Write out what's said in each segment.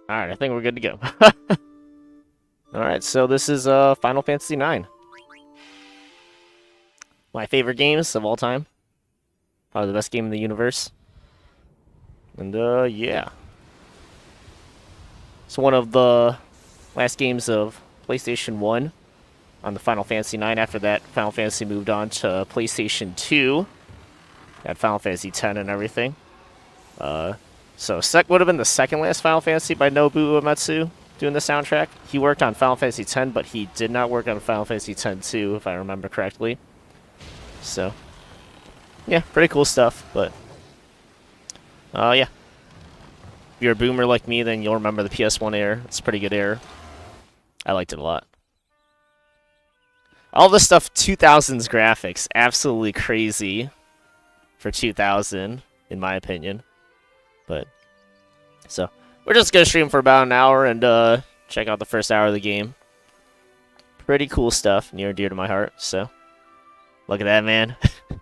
Alright, I think we're good to go. Alright, so this is Final Fantasy IX. My favorite games of all time. Probably the best game in the universe. And yeah. It's one of the last games of PlayStation 1 on the Final Fantasy IX. After that, Final Fantasy moved on to PlayStation 2. Had Final Fantasy X and everything. So would have been the second last Final Fantasy by Nobuo Uematsu doing the soundtrack. He worked on Final Fantasy X, but he did not work on Final Fantasy X-2, if I remember correctly. So, yeah, pretty cool stuff, but yeah. If you're a boomer like me, then you'll remember the PS1 era. It's a pretty good era. I liked it a lot. All this stuff, 2000s graphics, absolutely crazy for 2000, in my opinion. But, so, we're just going to stream for about an hour and check out the first hour of the game. Pretty cool stuff, near and dear to my heart, so. Look at that, man. Look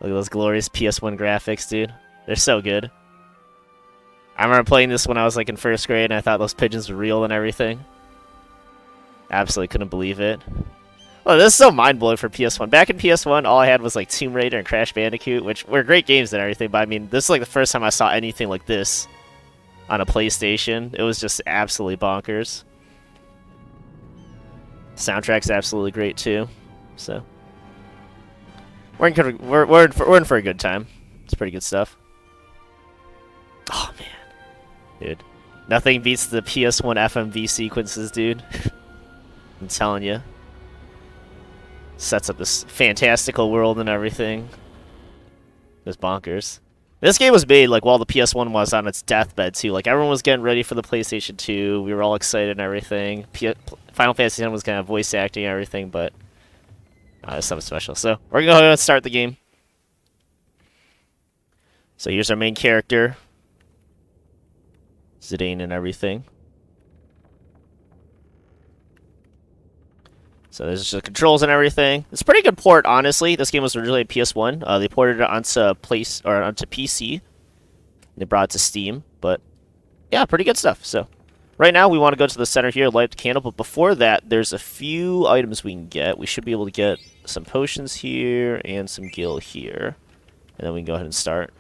at those glorious PS1 graphics, dude. They're so good. I remember playing this when I was like in first grade and I thought those pigeons were real and everything. Absolutely couldn't believe it. Oh, this is so mind-blowing for PS1. Back in PS1, all I had was like Tomb Raider and Crash Bandicoot, which were great games and everything, but I mean, this is like the first time I saw anything like this on a PlayStation. It was just absolutely bonkers. Soundtrack's absolutely great too, so we're in for a good time. It's pretty good stuff. Oh man, dude, nothing beats the PS1 FMV sequences, dude. I'm telling you. Sets up this fantastical world and everything. It's bonkers. This game was made like while the PS1 was on its deathbed too. Like everyone was getting ready for the PlayStation 2. We were all excited and everything. Final Fantasy X was kind of voice acting and everything, but it's something special. So we're gonna go ahead and start the game. So here's our main character, Zidane and everything. So there's just the controls and everything. It's a pretty good port, honestly. This game was originally a PS1. They ported it onto onto PC. They brought it to Steam, but yeah, pretty good stuff. So right now we want to go to the center here, light the candle. But before that, there's a few items we can get. We should be able to get some potions here and some gil here, and then we can go ahead and start.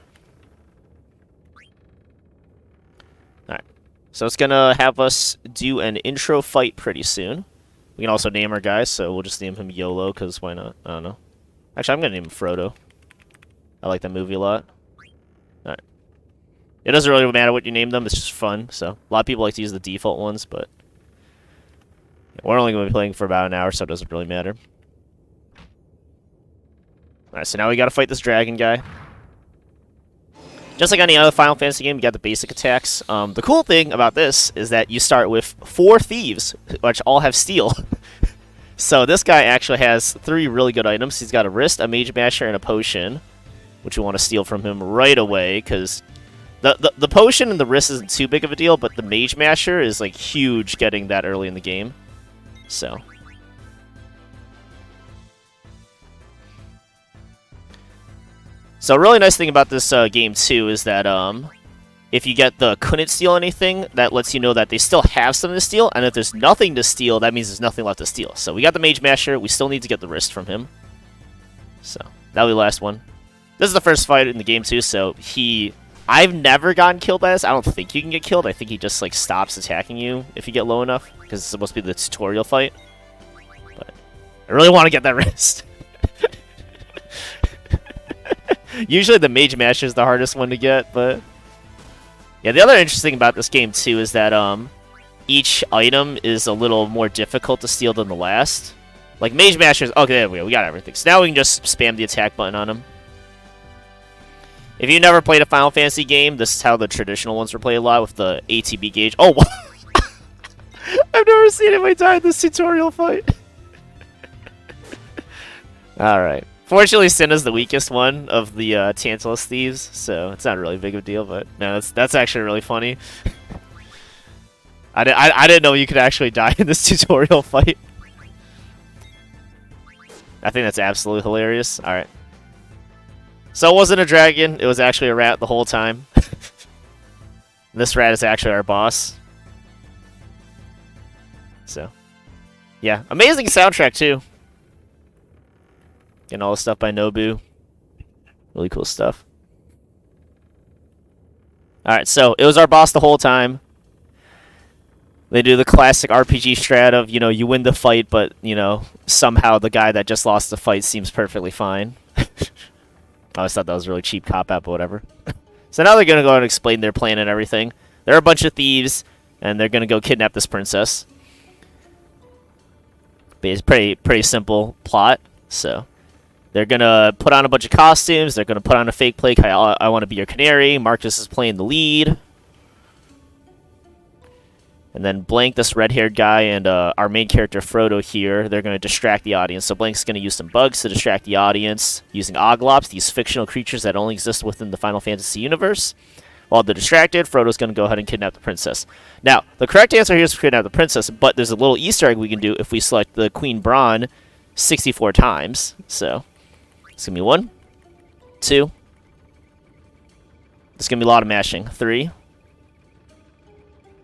All right. So it's gonna have us do an intro fight pretty soon. We can also name our guy, so we'll just name him YOLO, because why not? I don't know. Actually, I'm going to name him Frodo. I like that movie a lot. Alright. It doesn't really matter what you name them, it's just fun. So, a lot of people like to use the default ones, but we're only going to be playing for about an hour, so it doesn't really matter. Alright, so now we got to fight this dragon guy. Just like any other Final Fantasy game, you got the basic attacks. The cool thing about this is that you start with 4 thieves, which all have steel. So this guy actually has 3 really good items. He's got a wrist, a mage masher, and a potion, which we want to steal from him right away, because the potion and the wrist isn't too big of a deal, but the mage masher is like huge getting that early in the game. So a really nice thing about this game, too, is that if you get the couldn't steal anything, that lets you know that they still have something to steal, and if there's nothing to steal, that means there's nothing left to steal. So we got the Mage Masher, we still need to get the wrist from him. So, that'll be the last one. This is the first fight in the game, too, so I've never gotten killed by this. I don't think you can get killed. I think he just, like, stops attacking you if you get low enough, because it's supposed to be the tutorial fight. But I really want to get that wrist. Usually the Mage Masher is the hardest one to get, but yeah, the other interesting thing about this game too is that each item is a little more difficult to steal than the last. Like Mage Mashers, okay, there we go, we got everything. So now we can just spam the attack button on him. If you never played a Final Fantasy game, this is how the traditional ones were played a lot with the ATB gauge. Oh, I've never seen anybody die in this tutorial fight. All right. Fortunately, Senna's the weakest one of the Tantalus thieves, so it's not really big of a deal. But no, that's actually really funny. I didn't know you could actually die in this tutorial fight. I think that's absolutely hilarious. All right. So it wasn't a dragon; it was actually a rat the whole time. This rat is actually our boss. So, yeah. Amazing soundtrack, too. And all the stuff by Nobu. Really cool stuff. Alright, so it was our boss the whole time. They do the classic RPG strat of, you know, you win the fight, but, you know, somehow the guy that just lost the fight seems perfectly fine. I always thought that was a really cheap cop-out, but whatever. So now they're going to go and explain their plan and everything. They're a bunch of thieves, and they're going to go kidnap this princess. But it's pretty simple plot, so... They're going to put on a bunch of costumes. They're going to put on a fake play. I want to be your canary. Marcus is playing the lead. And then Blank, this red-haired guy, and our main character, Frodo, here, they're going to distract the audience. So Blank's going to use some bugs to distract the audience using Oglops, these fictional creatures that only exist within the Final Fantasy universe. While they're distracted, Frodo's going to go ahead and kidnap the princess. Now, the correct answer here is to kidnap the princess, but there's a little Easter egg we can do if we select the Queen Braun 64 times. So... it's going to be 1, 2. It's going to be a lot of mashing. 3.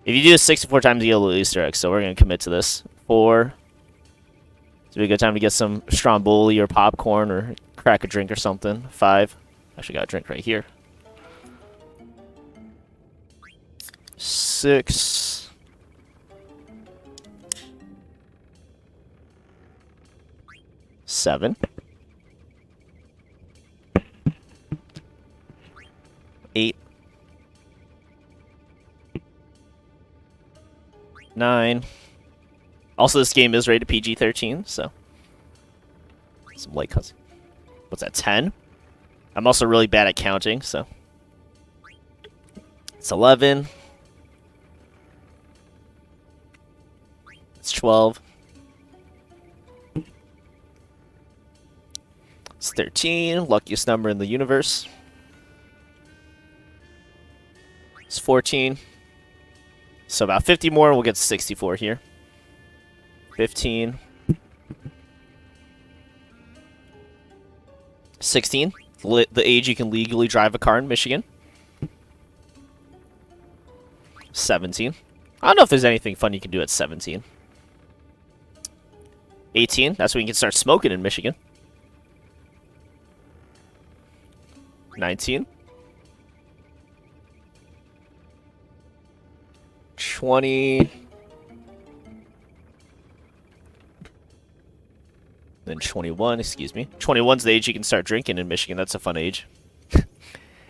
If you do this 64 times, you get a little Easter egg, so we're going to commit to this. 4. It's be a good time to get some Stromboli or popcorn or crack a drink or something. 5. Actually got a drink right here. 6. 7. 8. 9. Also, this game is rated PG-13, so some light cuts. What's that? 10. I'm also really bad at counting, so it's 11. It's 12. It's 13. Luckiest number in the universe. It's 14. So about 50 more, we'll get 64 here. 15. 16. The age you can legally drive a car in Michigan. 17. I don't know if there's anything fun you can do at 17. 18. That's when you can start smoking in Michigan. 19. 20. Then 21, excuse me. 21's the age you can start drinking in Michigan. That's a fun age.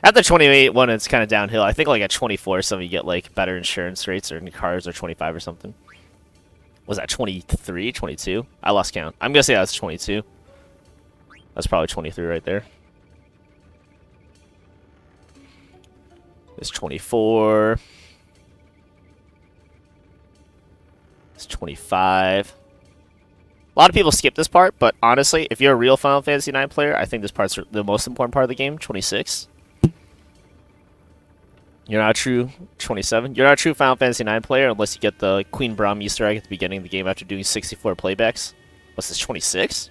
After 28, one, it's kind of downhill. I think like at 24, some of you get like better insurance rates, or cars are 25 or something. Was that 23, 22? I lost count. I'm going to say that's 22. That's probably 23 right there. It's 24. It's 25. A lot of people skip this part, but honestly, if you're a real Final Fantasy IX player, I think this part's the most important part of the game. 26. You're not a true 27. You're not a true Final Fantasy IX player unless you get the Queen Braum Easter egg at the beginning of the game after doing 64 playbacks. What's this, 26?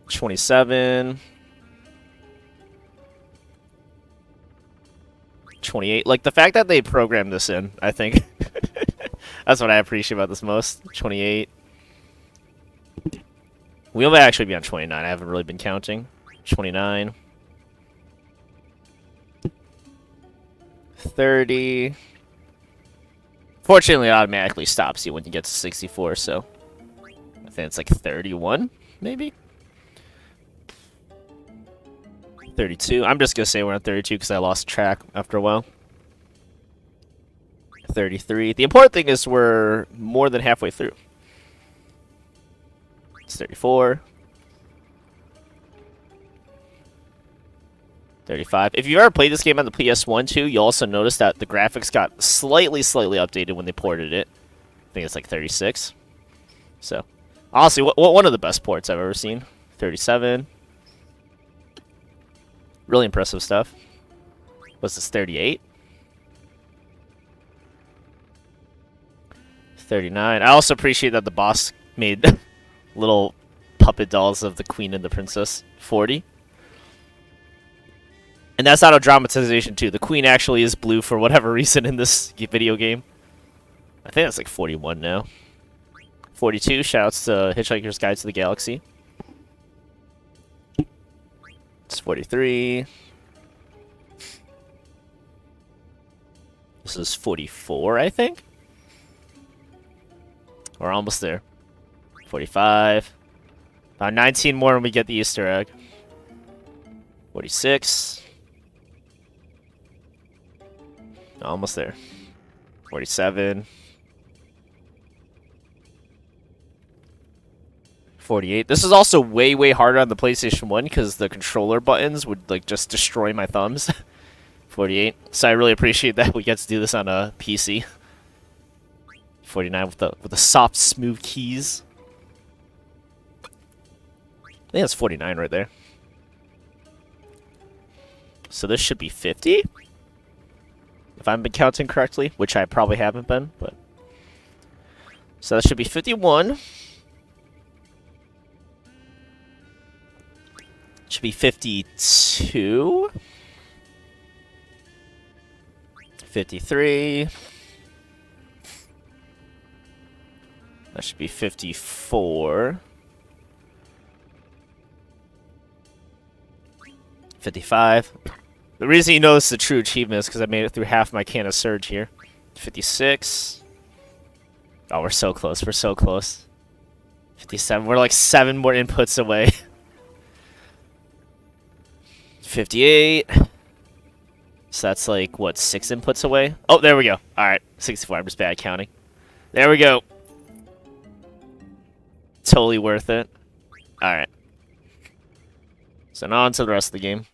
27. 28. Like, the fact that they programmed this in, I think. That's what I appreciate about this most. 28. We may actually be on 29. I haven't really been counting. 29. 30. Fortunately, it automatically stops you when you get to 64, so I think it's like 31, maybe? 32. I'm just going to say we're on 32 because I lost track after a while. 33. The important thing is we're more than halfway through. It's 34. 35. If you've ever played this game on the PS1 too, you'll also notice that the graphics got slightly updated when they ported it. I think it's like 36. So, honestly, one of the best ports I've ever seen. 37. Really impressive stuff. What's this, 38? 39. I also appreciate that the boss made little puppet dolls of the queen and the princess. 40. And that's auto dramatization too. The queen actually is blue for whatever reason in this video game. I think that's like 41 now. 42. Shouts to Hitchhiker's Guide to the Galaxy. It's 43. This is 44, I think. We're almost there. 45. About 19 more when we get the Easter egg. 46. Almost there. 47. 48. This is also way, way harder on the PlayStation 1 because the controller buttons would like just destroy my thumbs. 48. So I really appreciate that we get to do this on a PC. 49 with the soft, smooth keys. I think that's 49 right there. So this should be 50? If I've been counting correctly, which I probably haven't been, but... So that should be 51. Should be 52. 53. That should be 54. 55. The reason you know this is a true achievement is because I made it through half my can of Surge here. 56. Oh, we're so close. We're so close. 57. We're like 7 more inputs away. 58. So that's like, what, 6 inputs away? Oh, there we go. Alright, 64. I'm just bad counting. There we go. Totally worth it. Alright. So now on to the rest of the game.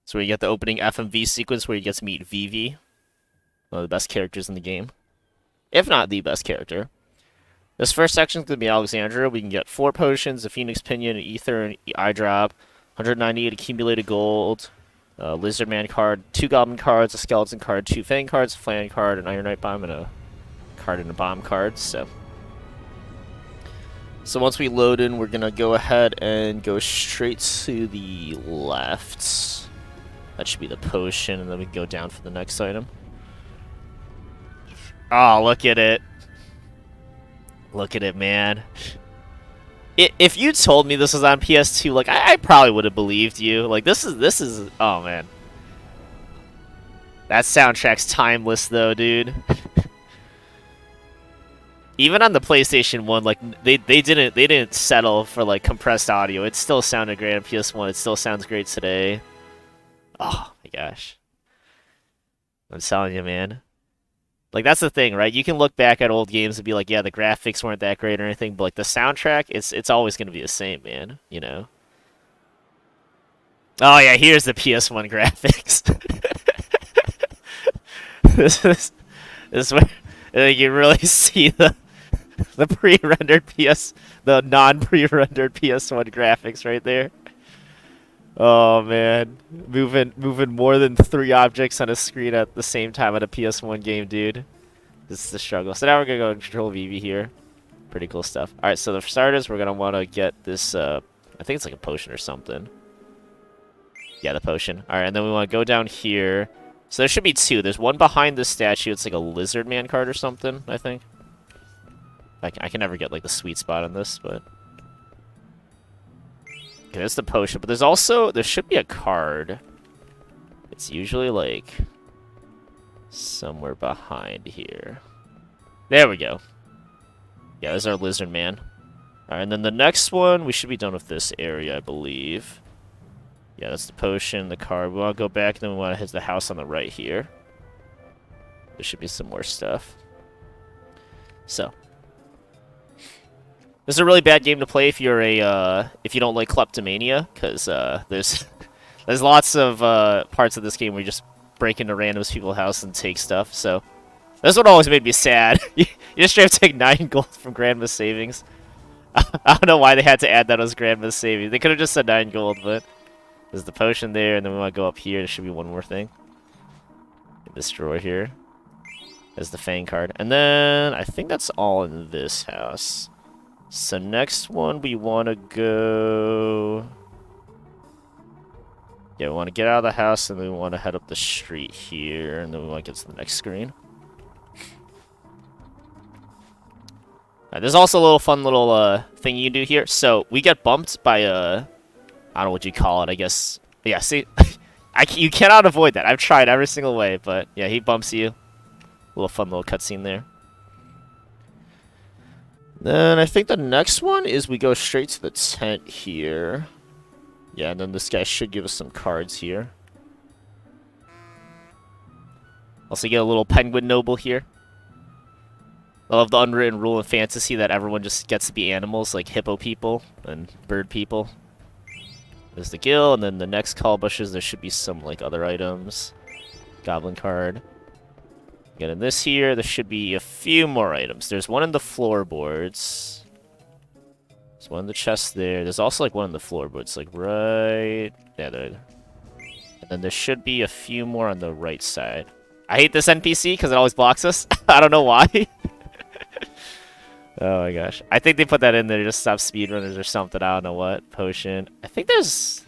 So we get the opening FMV sequence where you get to meet Vivi. One of the best characters in the game. If not the best character. This first section is going to be Alexandria. We can get 4 potions, a Phoenix Pinion, an Ether, an Eye Drop, 198 accumulated gold, a Lizard Man card, 2 Goblin cards, a Skeleton card, 2 Fang cards, a Flan card, an Iron Knight Bomb, and a card and a bomb card. So once we load in, we're going to go ahead and go straight to the left. That should be the potion, and then we can go down for the next item. Oh, look at it. Look at it, man. If you told me this was on PS2, like, I probably would have believed you. Like, this is, oh, man. That soundtrack's timeless, though, dude. Even on the PlayStation 1, like, they didn't settle for, like, compressed audio. It still sounded great on PS1. It still sounds great today. Oh, my gosh. I'm telling you, man. Like, that's the thing, right? You can look back at old games and be like, yeah, the graphics weren't that great or anything, but, like, the soundtrack, it's always going to be the same, man. You know? Oh, yeah, here's the PS1 graphics. This is where you really see the pre-rendered the non-pre-rendered PS1 graphics right there. Oh man, moving more than 3 objects on a screen at the same time at a PS1 game, dude. This is the struggle. So now we're gonna go and control Vivi here. Pretty cool stuff. All right, so for starters, we're gonna want to get this. I think it's like a potion or something. Yeah, the potion. All right, and then we want to go down here. So there should be 2. There's one behind this statue. It's like a Lizard Man card or something, I think. I can never get like the sweet spot on this, but. Okay, that's the potion, but there should be a card. It's usually, like, somewhere behind here. There we go. Yeah, there's our Lizard Man. Alright, and then the next one, we should be done with this area, I believe. Yeah, that's the potion, the card. We want to go back, and then we want to hit the house on the right here. There should be some more stuff. So. This is a really bad game to play if you're if you don't like kleptomania, because there's lots of parts of this game where you just break into random people's house and take stuff. So that's what always made me sad. You just straight up take 9 gold from Grandma's savings. I don't know why they had to add that as Grandma's savings. They could have just said 9 gold, but there's the potion there, and then we want to go up here. There should be one more thing. This drawer here. There's the Fang card, and then I think that's all in this house. So next one, we want to go... Yeah, we want to get out of the house, and then we want to head up the street here, and then we want to get to the next screen. There's also a little fun little thing you can do here. So we get bumped by I don't know what you call it. I guess. Yeah. See, you cannot avoid that. I've tried every single way, but yeah, he bumps you. A little fun little cutscene there. Then I think the next one is we go straight to the tent here. Yeah, and then this guy should give us some cards here. Also get a little penguin noble here. I love the unwritten rule in fantasy that everyone just gets to be animals, like hippo people and bird people. There's the gill, and then the next call bushes, there should be some like other items. Goblin card. Again, in this here, there should be a few more items. There's one in the floorboards. There's one in the chest there. There's also like one in the floorboards, like right... Yeah, there. And then there should be a few more on the right side. I hate this NPC because it always blocks us. I don't know why. Oh my gosh. I think they put that in there to just stop speedrunners or something. I don't know what. Potion. I think there's...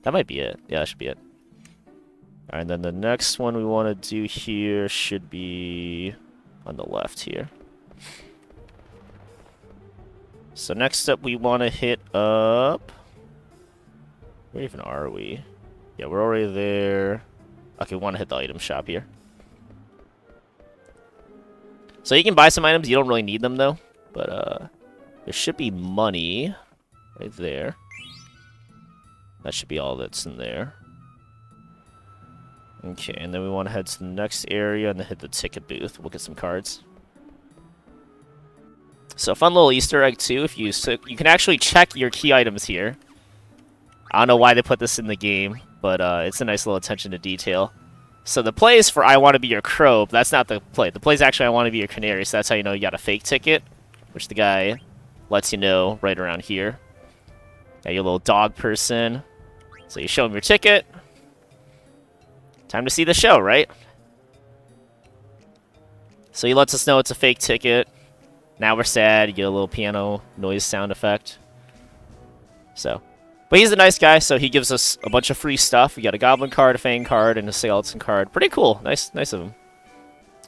That might be it. Yeah, that should be it. Alright, and then the next one we want to do here should be on the left here. So next up we want to hit up... Where even are we? Yeah, we're already there. Okay, we want to hit the item shop here. So you can buy some items. You don't really need them though. But there should be money right there. That should be all that's in there. Okay, and then we want to head to the next area and then hit the ticket booth. We'll get some cards. So fun little Easter egg too. If you can actually check your key items here. I don't know why they put this in the game, but it's a nice little attention to detail. So the play is for I want to be your crow, but that's not the play. The play is actually I want to be your canary, so that's how you know you got a fake ticket, which the guy lets you know right around here. Got your little dog person. So you show him your ticket. Time to see the show, right? So he lets us know it's a fake ticket. Now we're sad. You get a little piano noise sound effect. So, but he's a nice guy, so he gives us a bunch of free stuff. We got a goblin card, a fang card, and a skeleton card. Pretty cool. Nice of him.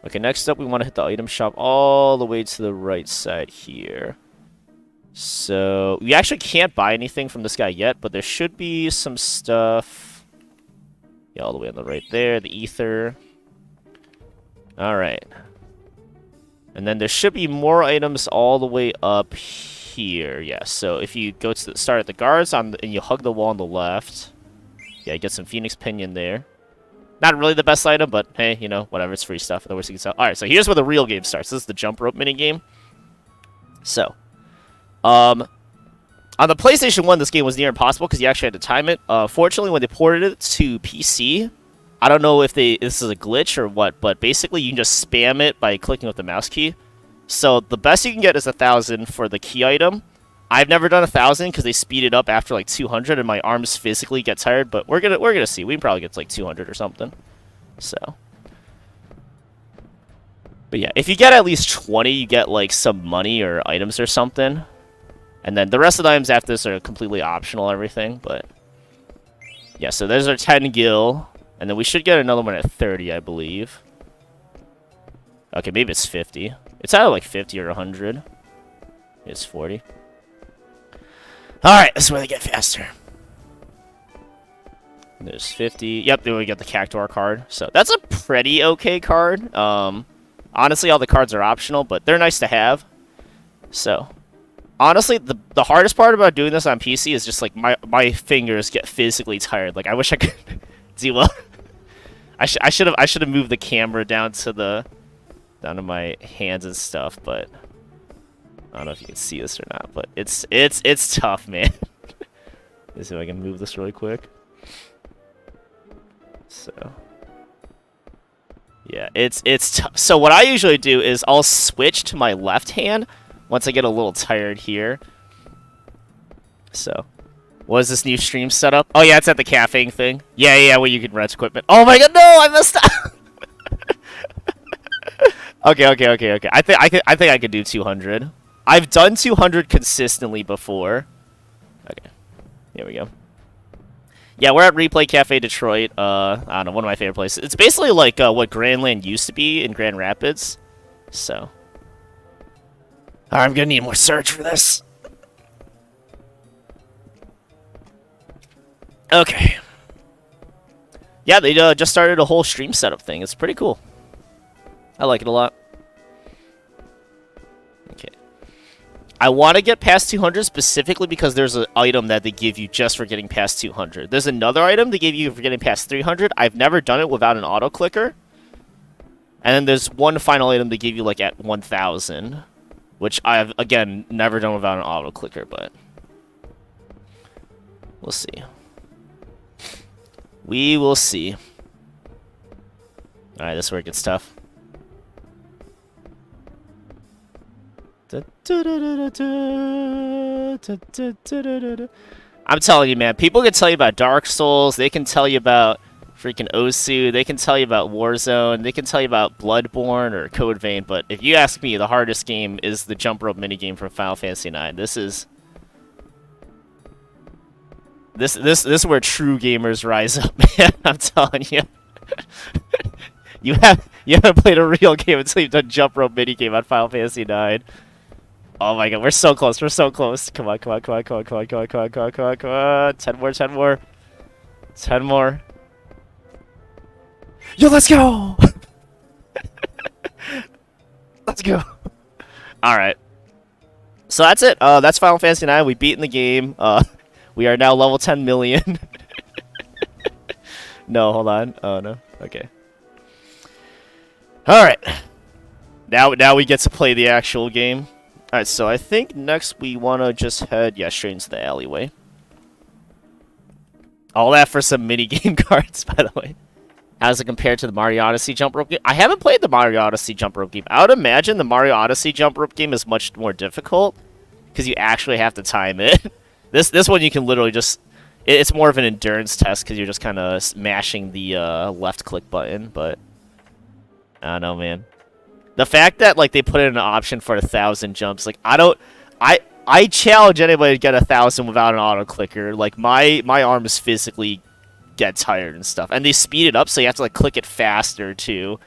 Okay, next up we want to hit the item shop all the way to the right side here. So, we actually can't buy anything from this guy yet, but there should be some stuff. Yeah, all the way on the right there, the ether. Alright. And then there should be more items all the way up here. Yeah, so if you go to start at the guards and you hug the wall on the left. Yeah, you get some Phoenix Pinion there. Not really the best item, but hey, you know, whatever, it's free stuff. The worst you can sell. Alright, so here's where the real game starts. This is the jump rope minigame. So, on the PlayStation 1, this game was near impossible because you actually had to time it. Fortunately, when they ported it to PC, I don't know if this is a glitch or what, but basically you can just spam it by clicking with the mouse key. So the best you can get is 1,000 for the key item. I've never done 1,000 because they speed it up after like 200, and my arms physically get tired. But we're gonna see. We can probably get to like 200 or something. So, but yeah, if you get at least 20, you get like some money or items or something. And then the rest of the items after this are completely optional, everything. But yeah, so there's our 10 gil. And then we should get another one at 30, I believe. Okay, maybe it's 50. It's either like 50 or 100. It's 40. Alright, this is where they get faster. There's 50. Yep, then we get the Cactuar card. So that's a pretty okay card. Honestly, all the cards are optional, but they're nice to have. So, honestly, the hardest part about doing this on PC is just like my fingers get physically tired. Like I wish I could do well. I should have moved the camera down to my hands and stuff, but I don't know if you can see this or not. But it's tough, man. Let's see if I can move this really quick. So yeah, it's tough. So what I usually do is I'll switch to my left hand once I get a little tired here. So. What is this new stream setup? Oh yeah, it's at the cafe thing. Yeah, where you can rent equipment. Oh my god, no, I messed up. Okay. I think I could do 200. I've done 200 consistently before. Okay, here we go. Yeah, we're at Replay Cafe Detroit. I don't know, one of my favorite places. It's basically like what Grandland used to be in Grand Rapids. So, I'm gonna need more search for this. Okay. Yeah, they just started a whole stream setup thing. It's pretty cool. I like it a lot. Okay. I want to get past 200 specifically because there's an item that they give you just for getting past 200. There's another item they give you for getting past 300. I've never done it without an auto clicker. And then there's one final item they give you like at 1000, which I've again never done without an auto clicker, but we'll see. We will see. Alright, this is where it gets tough. I'm telling you, man, people can tell you about Dark Souls, they can tell you about freaking Osu, they can tell you about Warzone, they can tell you about Bloodborne or Code Vein, but if you ask me, the hardest game is the jump rope minigame from Final Fantasy IX. This is where true gamers rise up, man. I'm telling you. you haven't played a real game until you've done jump rope minigame on Final Fantasy IX. Oh my god, we're so close, we're so close. Come on, come on, come on, come on, come on, come on, come on, come on, come on, come on. 10 more, 10 more. 10 more. Yo, let's go! Let's go. Alright. So that's it. That's Final Fantasy IX. We beat in the game. We are now level 10 million. No, hold on. Oh, no. Okay. Alright. Now we get to play the actual game. Alright, so I think next we want to just head, straight into the alleyway. All that for some mini-game cards, by the way. How does it compare to the Mario Odyssey jump rope game? I haven't played the Mario Odyssey jump rope game. I would imagine the Mario Odyssey jump rope game is much more difficult, because you actually have to time it. This one you can literally just... It's more of an endurance test, because you're just kind of mashing the left-click button, but... I don't know, man. The fact that like they put in an option for 1,000 jumps, like I challenge anybody to get 1,000 without an auto clicker. Like my arms physically get tired and stuff, and they speed it up so you have to like click it faster too.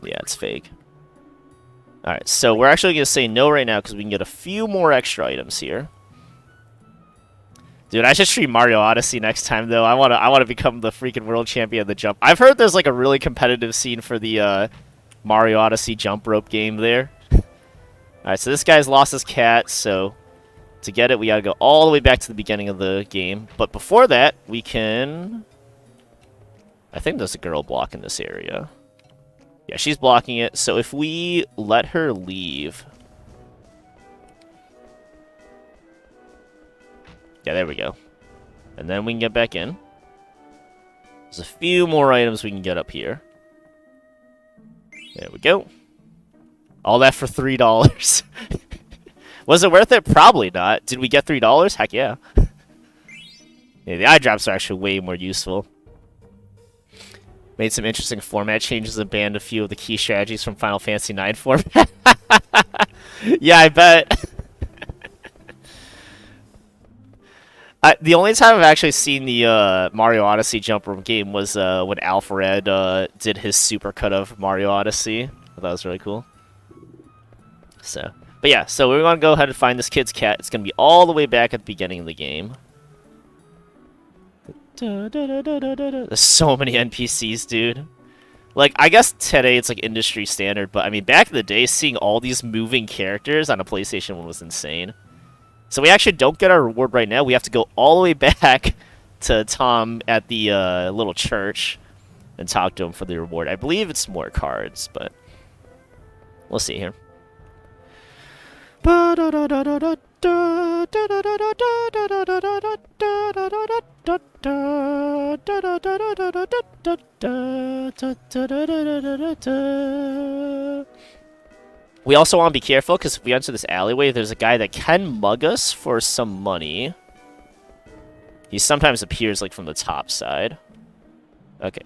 Yeah, it's fake. All right, so we're actually gonna say no right now because we can get a few more extra items here. Dude, I should stream Mario Odyssey next time, though. I wanna become the freaking world champion of the jump. I've heard there's like a really competitive scene for the Mario Odyssey jump rope game there. Alright, so this guy's lost his cat, so to get it, we gotta go all the way back to the beginning of the game. But before that, we can... I think there's a girl blocking this area. Yeah, she's blocking it, so if we let her leave... Yeah, there we go. And then we can get back in. There's a few more items we can get up here. There we go. All that for $3. Was it worth it? Probably not. Did we get $3? Heck yeah. Yeah, the eye drops are actually way more useful. Made some interesting format changes and banned a few of the key strategies from Final Fantasy IX format. Yeah, I bet. The only time I've actually seen the Mario Odyssey jump rope game was when Alfred did his supercut of Mario Odyssey. I thought that was really cool. So, but yeah, so we're gonna go ahead and find this kid's cat. It's gonna be all the way back at the beginning of the game. There's so many NPCs, dude. Like, I guess today it's like industry standard, but I mean, back in the day, seeing all these moving characters on a PlayStation 1 was insane. So we actually don't get our reward right now. We have to go all the way back to Tom at the little church and talk to him for the reward. I believe it's more cards, but we'll see here. We also want to be careful, because if we enter this alleyway, there's a guy that can mug us for some money. He sometimes appears, like, from the top side. Okay.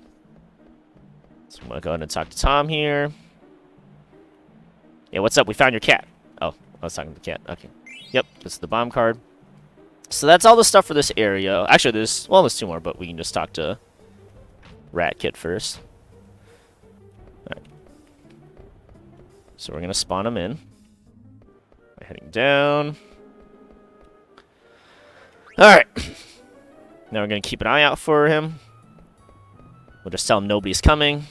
So I'm going to go ahead and talk to Tom here. Yeah, what's up? We found your cat. Oh, I was talking to the cat. Okay. Yep, this is the bomb card. So that's all the stuff for this area. Actually, there's two more, but we can just talk to Rat Kid first. Alright. So we're gonna spawn him in. By heading down. Alright. Now we're gonna keep an eye out for him. We'll just tell him nobody's coming.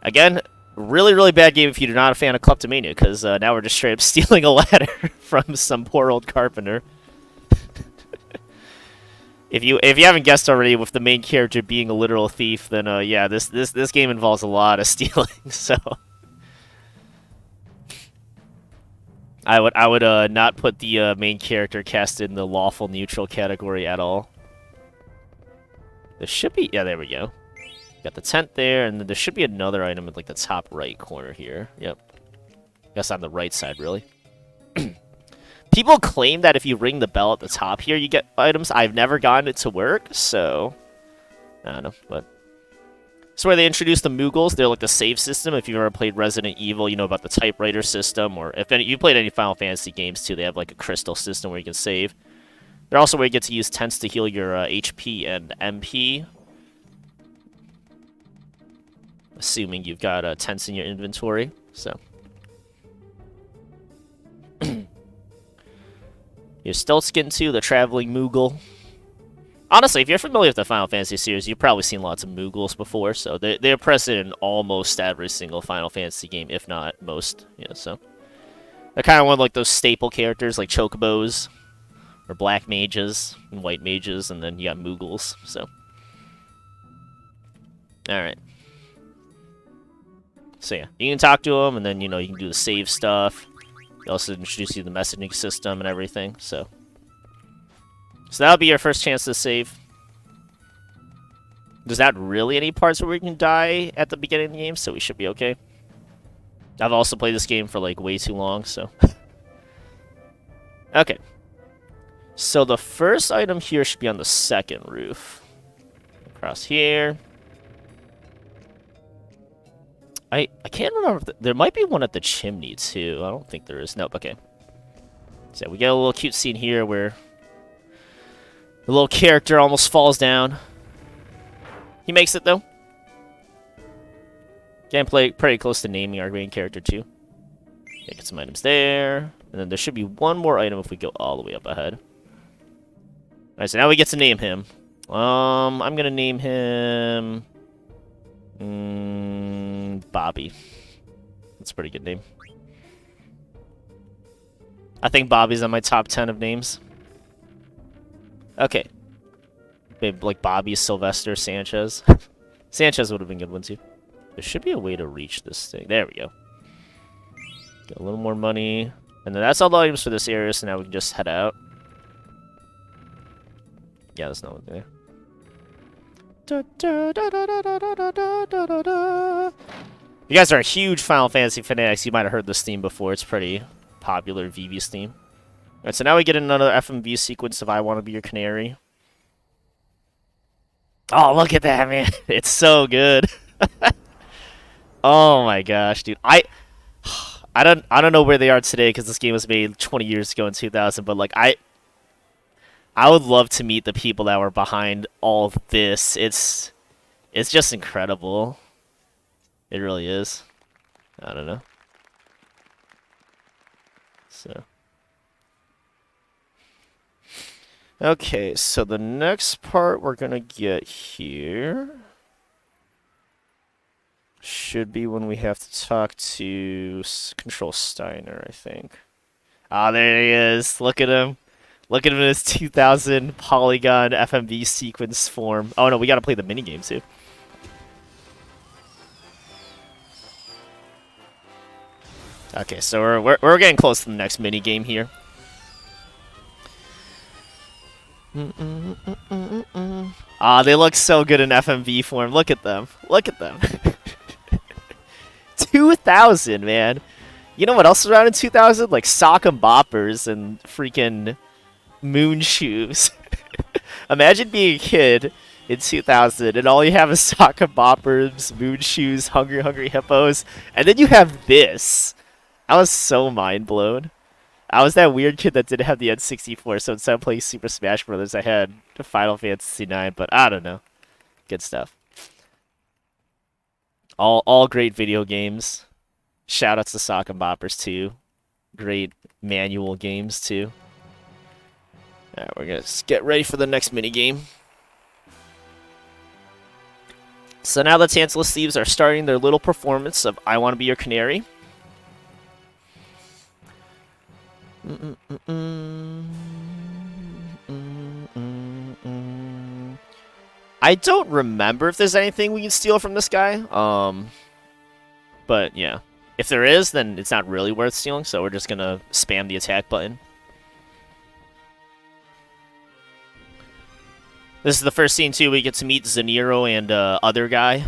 Again, really, really bad game if you're not a fan of Kleptomania, because now we're just straight up stealing a ladder from some poor old carpenter. If you haven't guessed already, with the main character being a literal thief, then yeah, this game involves a lot of stealing. So I would not put the main character cast in the lawful neutral category at all. There should be, yeah, there we go. Got the tent there, and then there should be another item in like the top right corner here. Yep. Guess on the right side, really. People claim that if you ring the bell at the top here, you get items. I've never gotten it to work, so I don't know. But it's where they introduced the Moogles. They're like the save system. If you've ever played Resident Evil, you know about the typewriter system, or if you played any Final Fantasy games too, they have like a crystal system where you can save. They're also where you get to use tents to heal your HP and MP. Assuming you've got tents in your inventory, so. Your Stiltskin too, the traveling Moogle. Honestly, if you're familiar with the Final Fantasy series, you've probably seen lots of Moogles before, so they're present in almost every single Final Fantasy game, if not most. Yeah, so they're kind of one of like those staple characters, like Chocobos, or Black Mages, and White Mages, and then you got Moogles, so. Alright. So yeah, you can talk to them, and then, you know, you can do the save stuff. They also introduce you to the messaging system and everything, so. So that'll be your first chance to save. There's not really any parts where we can die at the beginning of the game, so we should be okay. I've also played this game for, like, way too long, so. Okay. So the first item here should be on the second roof. Across here. I can't remember. There might be one at the chimney, too. I don't think there is. Nope, okay. So we get a little cute scene here where the little character almost falls down. He makes it, though. Getting pretty close to naming our main character, too. Get some items there. And then there should be one more item if we go all the way up ahead. Alright, so now we get to name him. I'm gonna name him... Bobby. That's a pretty good name. I think Bobby's on my top 10 of names. Okay. Maybe like Bobby, Sylvester, Sanchez. Sanchez would have been a good one too. There should be a way to reach this thing. There we go. Get a little more money. And then that's all the items for this area, so now we can just head out. Yeah, there's no one there. If you guys are huge Final Fantasy fanatics, you might have heard this theme before. It's pretty popular VV's theme. Alright, so now we get another FMV sequence of I Want to Be Your Canary. Oh, look at that, man. It's so good. Oh my gosh, dude. I don't know where they are today because this game was made 20 years ago in 2000, but like I would love to meet the people that were behind all of this. It's just incredible. It really is. I don't know. So. Okay, so the next part we're gonna get here should be when we have to talk to Control Steiner, I think. Ah, there he is. Look at him. Look at him in his 2000 polygon FMV sequence form. Oh no, we gotta play the minigame too. Okay, so we're getting close to the next minigame here. Ah, they look so good in FMV form. Look at them. Look at them. 2000, man. You know what else was around in 2000? Like sock and boppers and freaking moon shoes. Imagine being a kid in 2000 and all you have is sock and boppers, moon shoes, hungry hippos, and then you have this. I was so mind blown. I was that weird kid that didn't have the N64, so instead of playing Super Smash Bros., I had Final Fantasy IX, but I don't know. Good stuff. All great video games. Shoutouts to Sock and Boppers, too. Great manual games, too. Alright, we're going to get ready for the next minigame. So now the Tantalus Thieves are starting their little performance of I Want to Be Your Canary. I don't remember if there's anything we can steal from this guy. But yeah. If there is, then it's not really worth stealing, so we're just gonna spam the attack button. This is the first scene, too. We get to meet Zanero and other guy.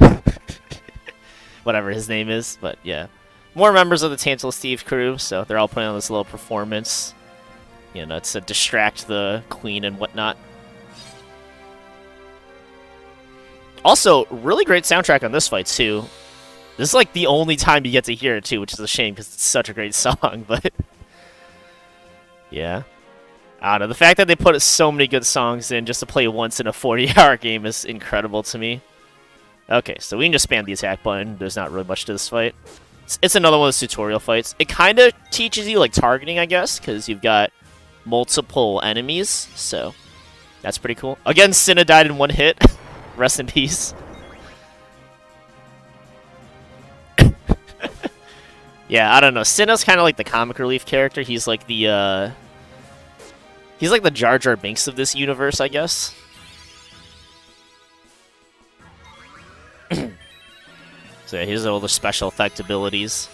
Whatever his name is, but yeah. More members of the Tantalus Thief crew, so they're all putting on this little performance. You know, to distract the queen and whatnot. Also, really great soundtrack on this fight, too. This is like the only time you get to hear it, too, which is a shame because it's such a great song, but... yeah. I don't know, the fact that they put so many good songs in just to play once in a 40-hour game is incredible to me. Okay, so we can just spam the attack button. There's not really much to this fight. It's another one of those tutorial fights. It kind of teaches you, like, targeting, I guess, because you've got multiple enemies, so that's pretty cool. Again, Cinna died in one hit. Rest in peace. Yeah, I don't know. Cinna's kind of like the comic relief character. He's like the, he's like the Jar Jar Binks of this universe, I guess. So yeah, here's all the special effect abilities.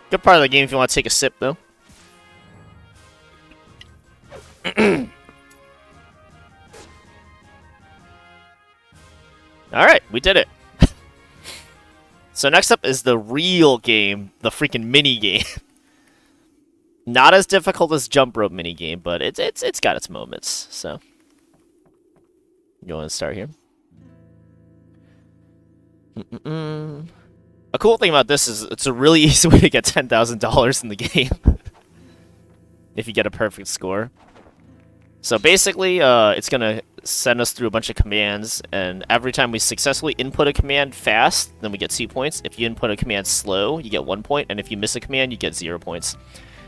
Good part of the game if you want to take a sip, though. Alright, we did it. So next up is the real game, the freaking mini game. Not as difficult as Jump Rope mini game, but it's got its moments. So go and start here. A cool thing about this is it's a really easy way to get $10,000 in the game if you get a perfect score. So basically, it's gonna send us through a bunch of commands, and every time we successfully input a command fast, then we get 2 points. If you input a command slow, you get 1 point, and if you miss a command, you get 0 points.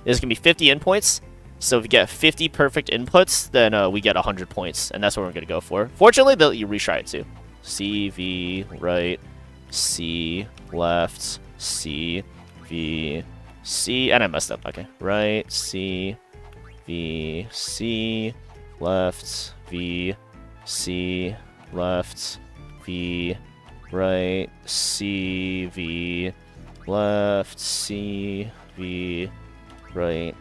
There's gonna be 50 inputs, so if you get 50 perfect inputs, then we get 100 points, and that's what we're gonna go for. Fortunately, they'll let you retry it too. C, V, right, C, left, C, V, C, and I messed up, okay. Right, C, V, C, left, V, C, left, V, right, C, V, left, C, V, right,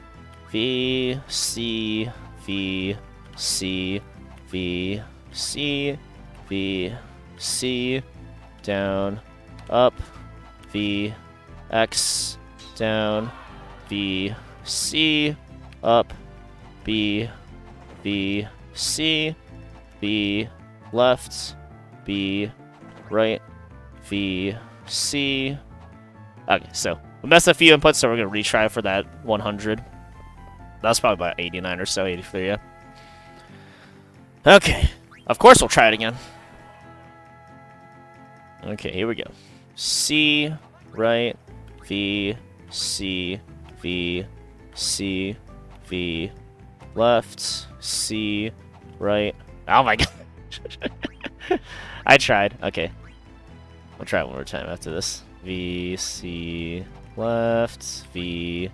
V, C, V, C, V, C, V, C, down, up, V, X, down, V, C, up, B, B, C, B, left, B, right, V, C. Okay, so we messed up a few inputs, so we're going to retry for that 100. That's probably about 89 or so, 83, yeah. Okay, of course we'll try it again. Okay, here we go. C, right, V, C, V, C, V, left, C, right. Oh my god. I tried. Okay. I'll try it one more time after this. V, C, left, V,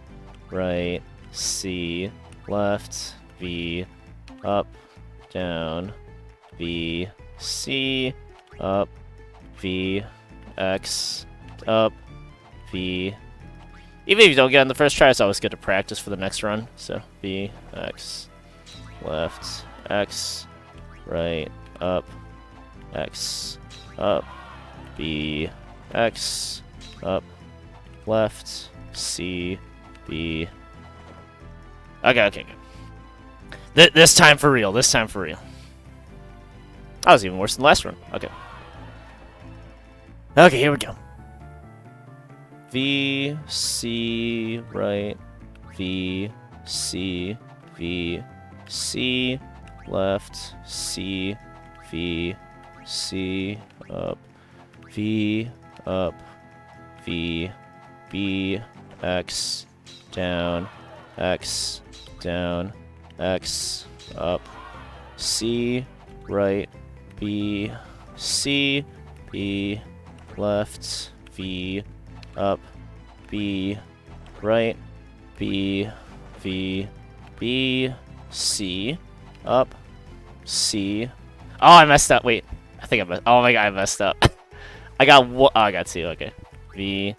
right, C, left, V, up, down, V, C, up, V, X, up, V. Even if you don't get it on the first try, it's always good to practice for the next run. So, V, X, left, X, right, up, X, up, B, X, up, left, C, B. Okay. This time for real. This time for real. That was even worse than the last run. Okay. Okay, here we go. V, C, right, V, C, V, C, left, C, V, C, up, V, up, V, B, X, down, X, down, X, up, C, right, B, C, B, left, V, up, B, right, B, V, B, C, up, C. Oh, I messed up. Wait, I think I messed. Oh my god, I messed up. I got one. Oh, I got two. Okay. V,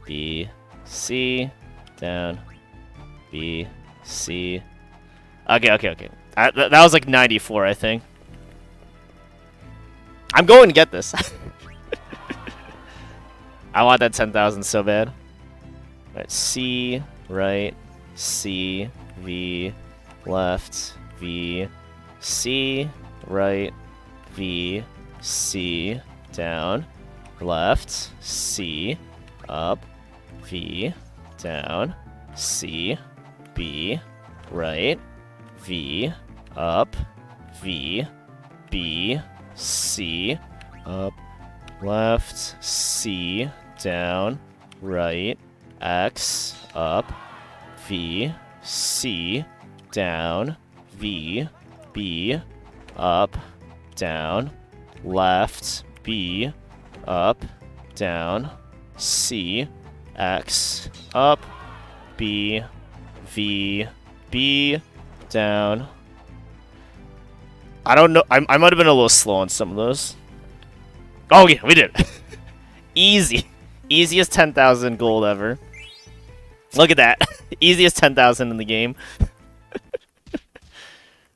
B, C, down, B, C. Okay. That was like 94, I think. I'm going to get this. I want that 10,000 so bad. Alright, C, right, C, V, left, V, C, right, V, C, down, left, C, up, V, down, C, B, right, V, up, V, B, C, up, left, C, down, right, X, up, V, C, down, V, B, up, down, left, B, up, down, C, X, up, B, V, B, down. I don't know. I might have been a little slow on some of those. Oh yeah, we did. Easy. Easiest 10,000 gold ever. Look at that. Easiest 10,000 in the game.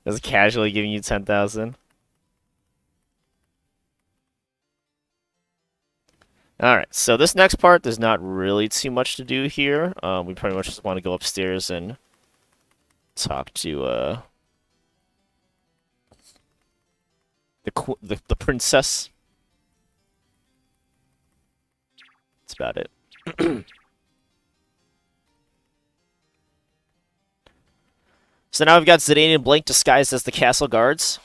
Just casually giving you 10,000. Alright, so this next part, there's not really too much to do here. We pretty much just want to go upstairs and talk to the princess. That's about it. So now we've got Zidane and Blank disguised as the castle guards.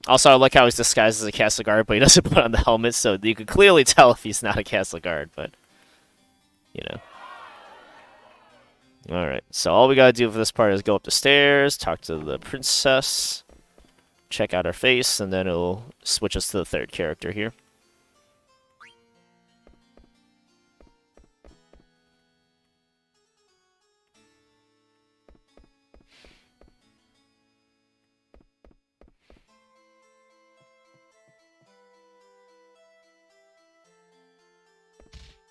Also, I like how he's disguised as a castle guard, but he doesn't put on the helmet, so you can clearly tell if he's not a castle guard, but, you know. Alright, so all we gotta do for this part is go up the stairs, talk to the princess, check out her face, and then it'll switch us to the third character here.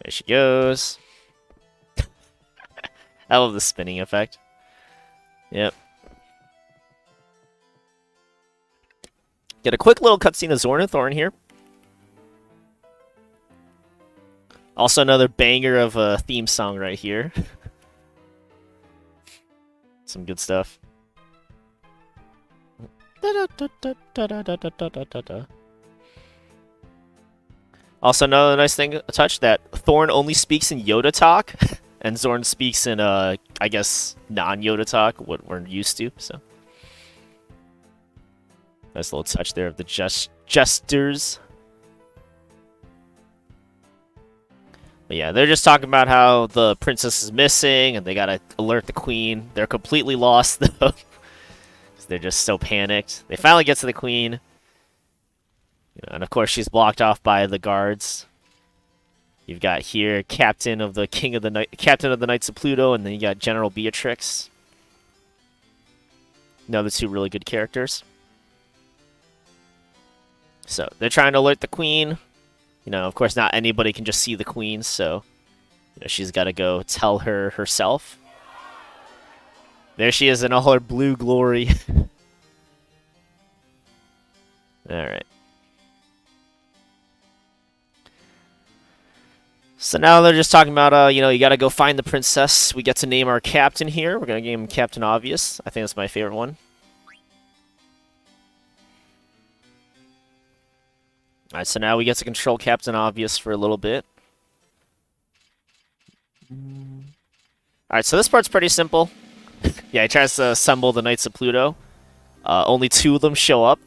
There she goes. I love the spinning effect. Yep. Get a quick little cutscene of Zorn and Thorn here. Also another banger of a theme song right here. Some good stuff. Also, another nice thing, a touch, that Thorn only speaks in Yoda talk, and Zorn speaks in, I guess, non-Yoda talk, what we're used to, so. Nice little touch there of the gestures. But yeah, they're just talking about how the princess is missing, and they gotta alert the queen. They're completely lost, though, because they're just so panicked. They finally get to the queen. And of course, she's blocked off by the guards. You've got here Captain of the Knights of Pluto, and then you got General Beatrix. Another two really good characters. So they're trying to alert the queen. You know, of course, not anybody can just see the queen, so she's got to go tell her herself. There she is in all her blue glory. All right. So now they're just talking about, you got to go find the princess. We get to name our captain here. We're going to name him Captain Obvious. I think that's my favorite one. Alright, so now we get to control Captain Obvious for a little bit. Alright, so this part's pretty simple. Yeah, he tries to assemble the Knights of Pluto. Only 2 of them show up,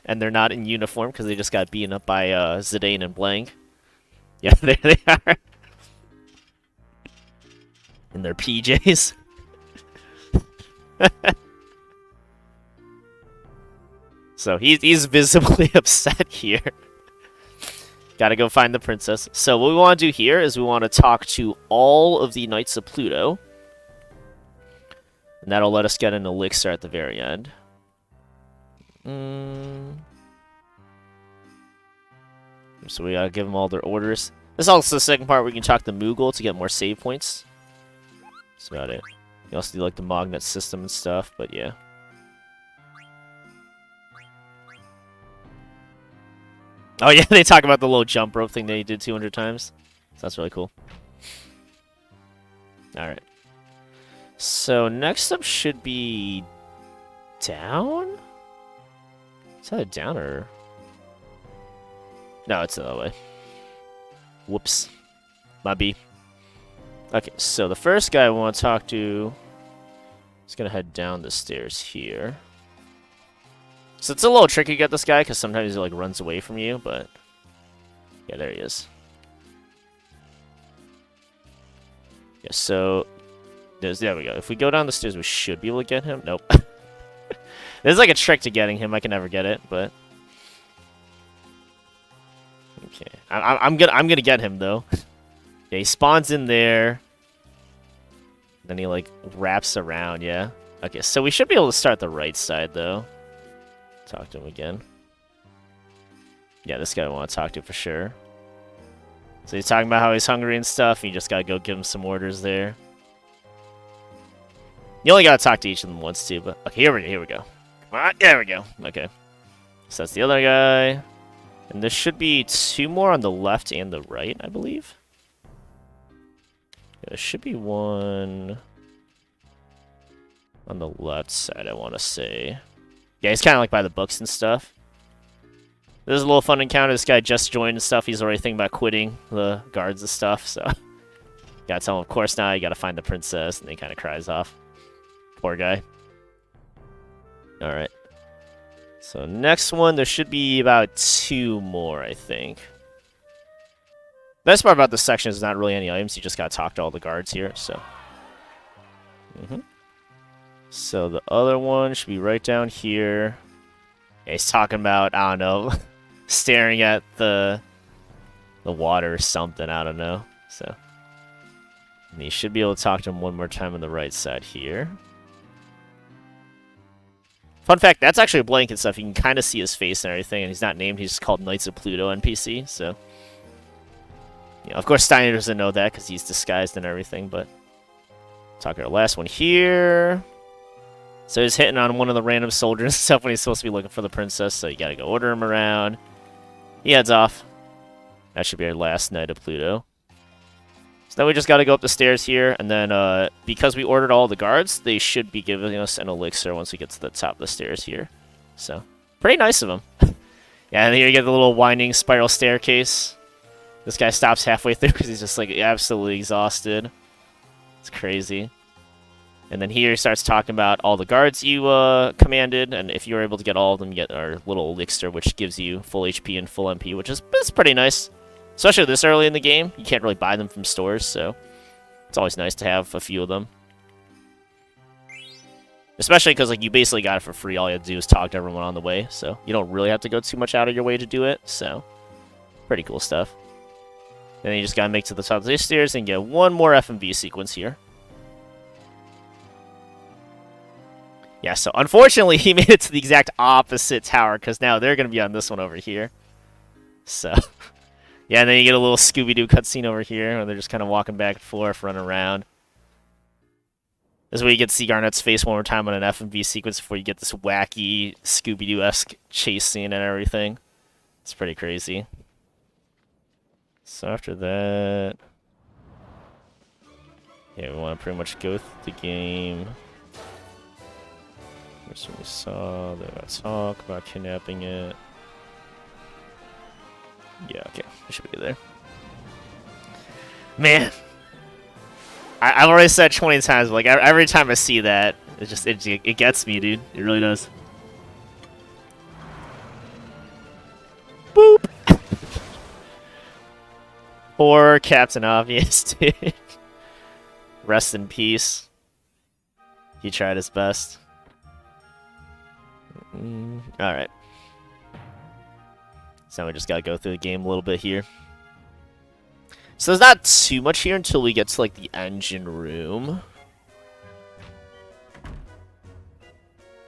and they're not in uniform because they just got beaten up by Zidane and Blank. Yeah, there they are. In their PJs. So he's visibly upset here. Gotta go find the princess. So what we want to do here is we want to talk to all of the Knights of Pluto. And that'll let us get an elixir at the very end. So we gotta give them all their orders. This is also the second part where we can talk to Moogle to get more save points. That's about it. You also do like the magnet system and stuff, but yeah. Oh yeah, they talk about the little jump rope thing that he did 200 times. So that's really cool. Alright. So next up should be... down? Is that a down or... No, it's the other way. Whoops. Might be. Okay, so the first guy I want to talk to is going to head down the stairs here. So it's a little tricky to get this guy, because sometimes he like runs away from you, but... Yeah, there he is. Yeah, so... There we go. If we go down the stairs, we should be able to get him. Nope. There's like a trick to getting him. I can never get it, but... Okay. I'm gonna get him, though. Yeah, he spawns in there. Then he, like, wraps around, yeah? Okay, so we should be able to start the right side, though. Talk to him again. Yeah, this guy I want to talk to for sure. So he's talking about how he's hungry and stuff, and you just gotta go give him some orders there. You only gotta talk to each of them once, too, but... Okay, here we go. Come on, there we go. Okay. So that's the other guy. And there should be 2 more on the left and the right, I believe. Yeah, there should be 1 on the left side, I want to say. Yeah, he's kind of like by the books and stuff. This is a little fun encounter. This guy just joined and stuff. He's already thinking about quitting the guards and stuff, so... Gotta tell him, of course, now you gotta find the princess, and then he kind of cries off. Poor guy. Alright. So next one, there should be about 2 more, I think. The best part about this section is not really any items. You just gotta talk to all the guards here, so... So the other one should be right down here. Yeah, he's talking about, I don't know, staring at the water or something, I don't know. So, and you should be able to talk to him one more time on the right side here. Fun fact, that's actually a blanket stuff. You can kind of see his face and everything, and he's not named. He's just called Knights of Pluto NPC, so... Yeah, of course, Steiner doesn't know that because he's disguised and everything, but... Talking to the last one here. So he's hitting on one of the random soldiers and stuff when he's supposed to be looking for the princess, so you gotta go order him around. He heads off. That should be our last Knight of Pluto. So now we just gotta go up the stairs here, and then because we ordered all the guards, they should be giving us an elixir once we get to the top of the stairs here. So, pretty nice of them. Yeah, and here you get the little winding spiral staircase. This guy stops halfway through because he's just like absolutely exhausted. It's crazy. And then here he starts talking about all the guards you commanded, and if you're able to get all of them, you get our little elixir, which gives you full HP and full MP, which is pretty nice. Especially this early in the game. You can't really buy them from stores, so it's always nice to have a few of them. Especially because like you basically got it for free. All you have to do is talk to everyone on the way, so you don't really have to go too much out of your way to do it, so pretty cool stuff. Then you just gotta make to the top of these stairs and get one more FMV sequence here. Yeah, so unfortunately he made it to the exact opposite tower, because now they're gonna be on this one over here. So... Yeah, and then you get a little Scooby-Doo cutscene over here, where they're just kind of walking back and forth, running around. This is where you get to see Garnet's face one more time on an FMV sequence before you get this wacky Scooby-Doo-esque chase scene and everything. It's pretty crazy. So after that... Yeah, we want to pretty much go through the game. First one we saw, they're going to talk about kidnapping it. Yeah, okay. I should be good there. Man. I've already said 20 times, but like every time I see that, it gets me, dude. It really does. Boop! Poor Captain Obvious, dude. Rest in peace. He tried his best. Alright. So we just gotta go through the game a little bit here. So there's not too much here until we get to like the engine room.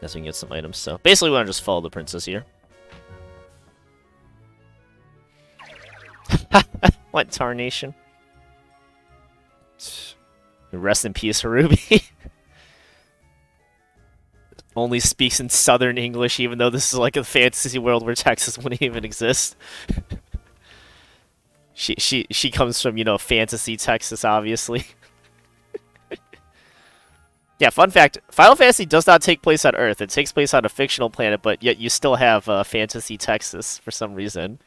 Guess we can get some items. So basically we want to just follow the princess here. What tarnation? Rest in peace, Harubi. Only speaks in Southern English, even though this is like a fantasy world where Texas wouldn't even exist. She comes from, you know, fantasy Texas, obviously. Yeah, fun fact, Final Fantasy does not take place on Earth. It takes place on a fictional planet, but yet you still have fantasy Texas for some reason.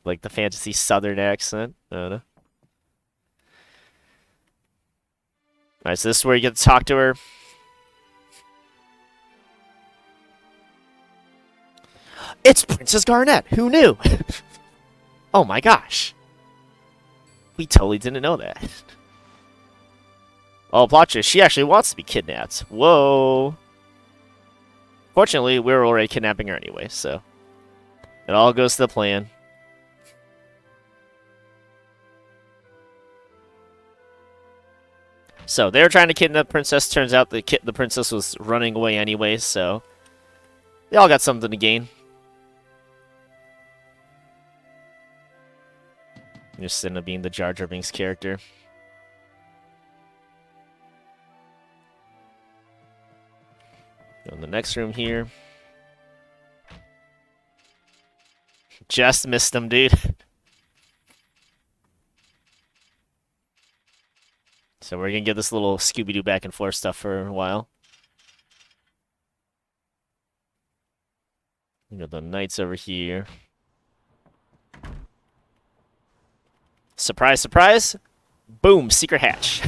Like the fantasy Southern accent. I don't know. Alright, so this is where you get to talk to her. It's Princess Garnet! Who knew? Oh my gosh. We totally didn't know that. Oh, plot twist, she actually wants to be kidnapped. Whoa. Fortunately, we were already kidnapping her anyway, so it all goes to the plan. So they were trying to kidnap the princess. Turns out the princess was running away anyway, so they all got something to gain. Just end up being the Jar Jar Binks character. Go in the next room here. Just missed him, dude. So we're gonna get this little Scooby-Doo back and forth stuff for a while. We got the knights over here. Surprise, surprise! Boom, secret hatch.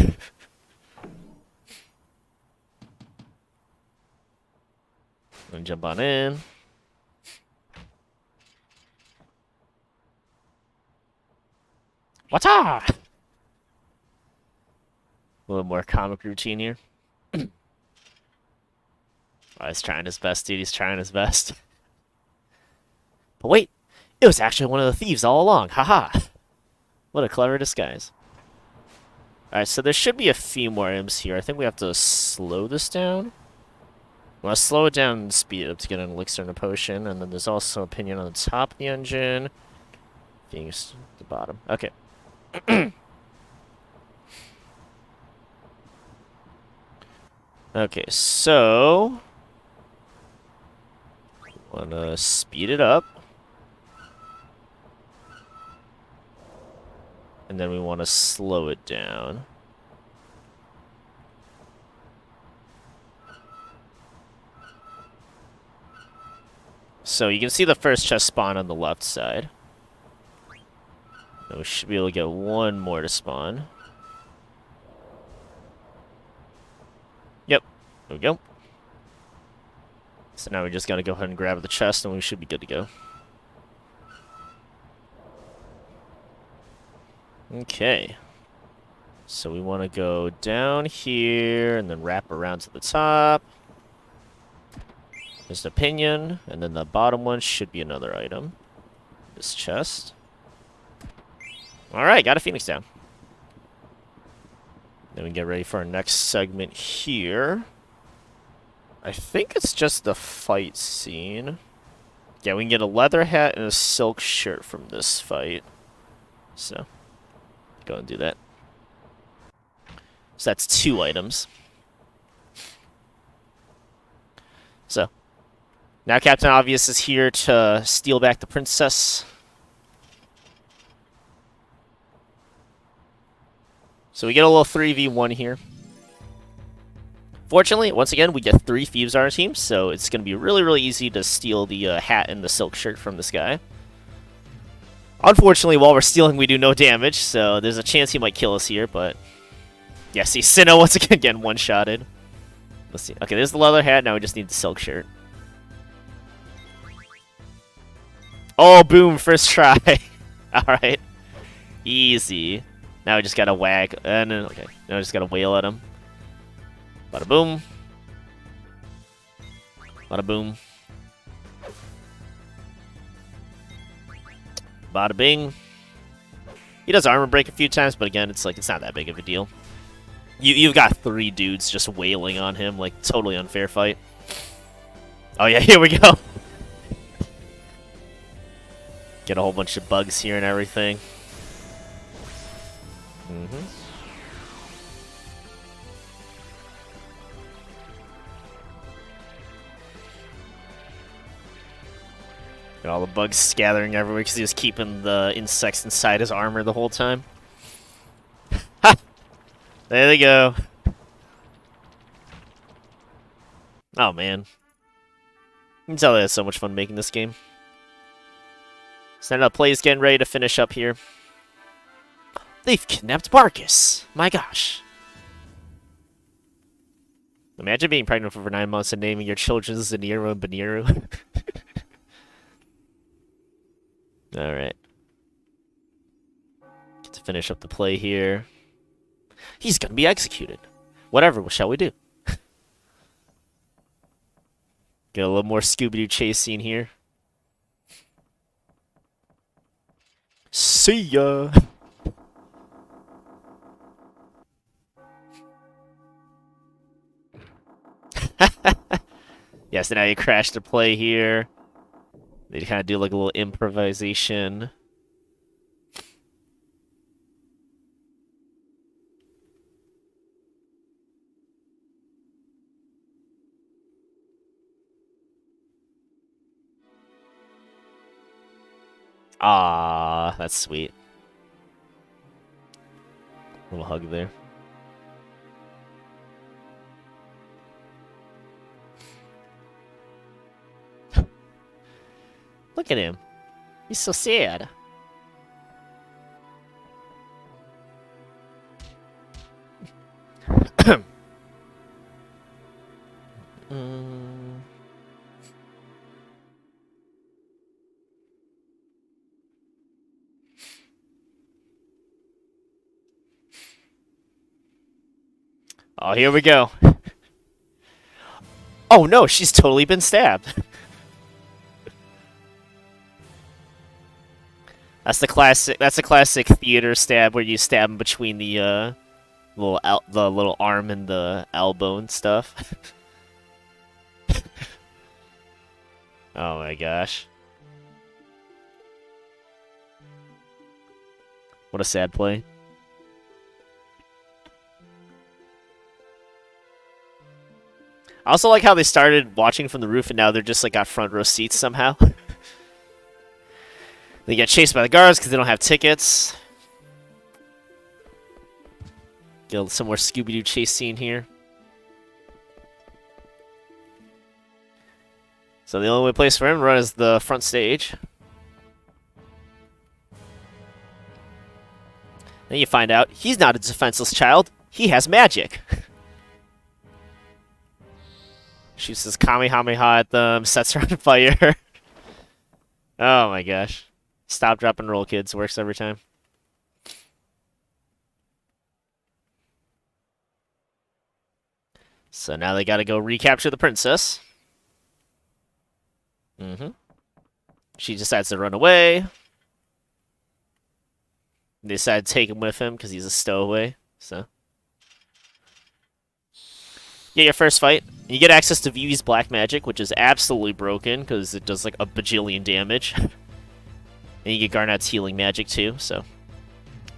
Gonna jump on in. Wata! A little more comic routine here. Oh, he's trying his best, dude. He's trying his best. But wait, it was actually one of the thieves all along. Haha. What a clever disguise. Alright, so there should be a few more items here. I think we have to slow this down. Well, I'll slow it down and speed it up to get an elixir and a potion. And then there's also a pinion on the top of the engine. Things at the bottom. Okay. Okay, so wanna speed it up. And then we want to slow it down. So you can see the first chest spawn on the left side. Now we should be able to get one more to spawn. Yep, there we go. So now we just gotta go ahead and grab the chest and we should be good to go. Okay. So we want to go down here and then wrap around to the top. There's the pinion, and then the bottom one should be another item. This chest. Alright, got a Phoenix down. Then we get ready for our next segment here. I think it's just the fight scene. Yeah, we can get a leather hat and a silk shirt from this fight. So, go and do that. So that's 2 items. So, now Captain Obvious is here to steal back the princess. So we get a little 3v1 here. Fortunately, once again, we get 3 thieves on our team, so it's going to be really, really easy to steal the hat and the silk shirt from this guy. Unfortunately, while we're stealing, we do no damage, so there's a chance he might kill us here, but... Yeah, see, Sinnoh once again getting one-shotted. Let's see. Okay, there's the leather hat, now we just need the silk shirt. Oh, boom, first try. Alright. Easy. Now we just gotta whack, and then, okay, now we just gotta wail at him. Bada boom. Bada boom. Bada bing. He does armor break a few times, but again, it's like, it's not that big of a deal. You've got 3 dudes just wailing on him, like, totally unfair fight. Oh yeah, here we go. Get a whole bunch of bugs here and everything. Got all the bugs scattering everywhere because he was keeping the insects inside his armor the whole time. Ha! There they go. Oh man. You can tell they had so much fun making this game. So now Play's getting ready to finish up here. They've kidnapped Barcus. My gosh. Imagine being pregnant for 9 months and naming your children Zaniro and Beniru. Alright. Get to finish up the play here. He's gonna be executed. Whatever, what shall we do? Get a little more Scooby-Doo chase scene here. See ya! Yeah, so now you crash the play here. They kind of do like a little improvisation. Ah, that's sweet. Little hug there. Look at him. He's so sad. Oh, here we go. Oh no, she's totally been stabbed. That's the classic. That's a classic theater stab where you stab him between the little arm and the elbow and stuff. Oh my gosh! What a sad play. I also like how they started watching from the roof and now they're just like got front row seats somehow. They get chased by the guards because they don't have tickets. Get some more Scooby-Doo chase scene here. So the only place for him to run is the front stage. Then you find out he's not a defenseless child. He has magic. Shoots his Kamehameha at them, sets her on fire. Oh my gosh. Stop, drop, and roll, kids. Works every time. So now they gotta go recapture the princess. She decides to run away. They decide to take him with him because he's a stowaway. So, yeah, your first fight. You get access to Vivi's black magic, which is absolutely broken because it does like a bajillion damage. And you get Garnet's healing magic too, so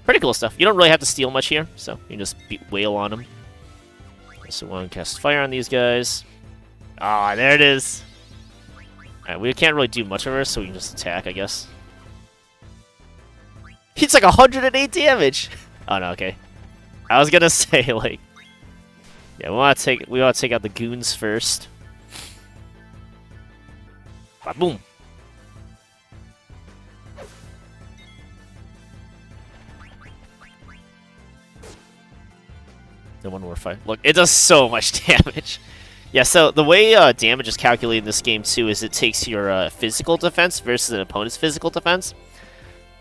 pretty cool stuff. You don't really have to steal much here, so you can just wail on them. So we want to cast fire on these guys. Ah, there it is. Alright, we can't really do much of her, so we can just attack, I guess. It's like 108 damage. Oh no, okay. I was gonna say like, yeah, we want to take out the goons first. Boom. And one more fight. Look, it does so much damage. Yeah, so the way damage is calculated in this game, too, is it takes your physical defense versus an opponent's physical defense.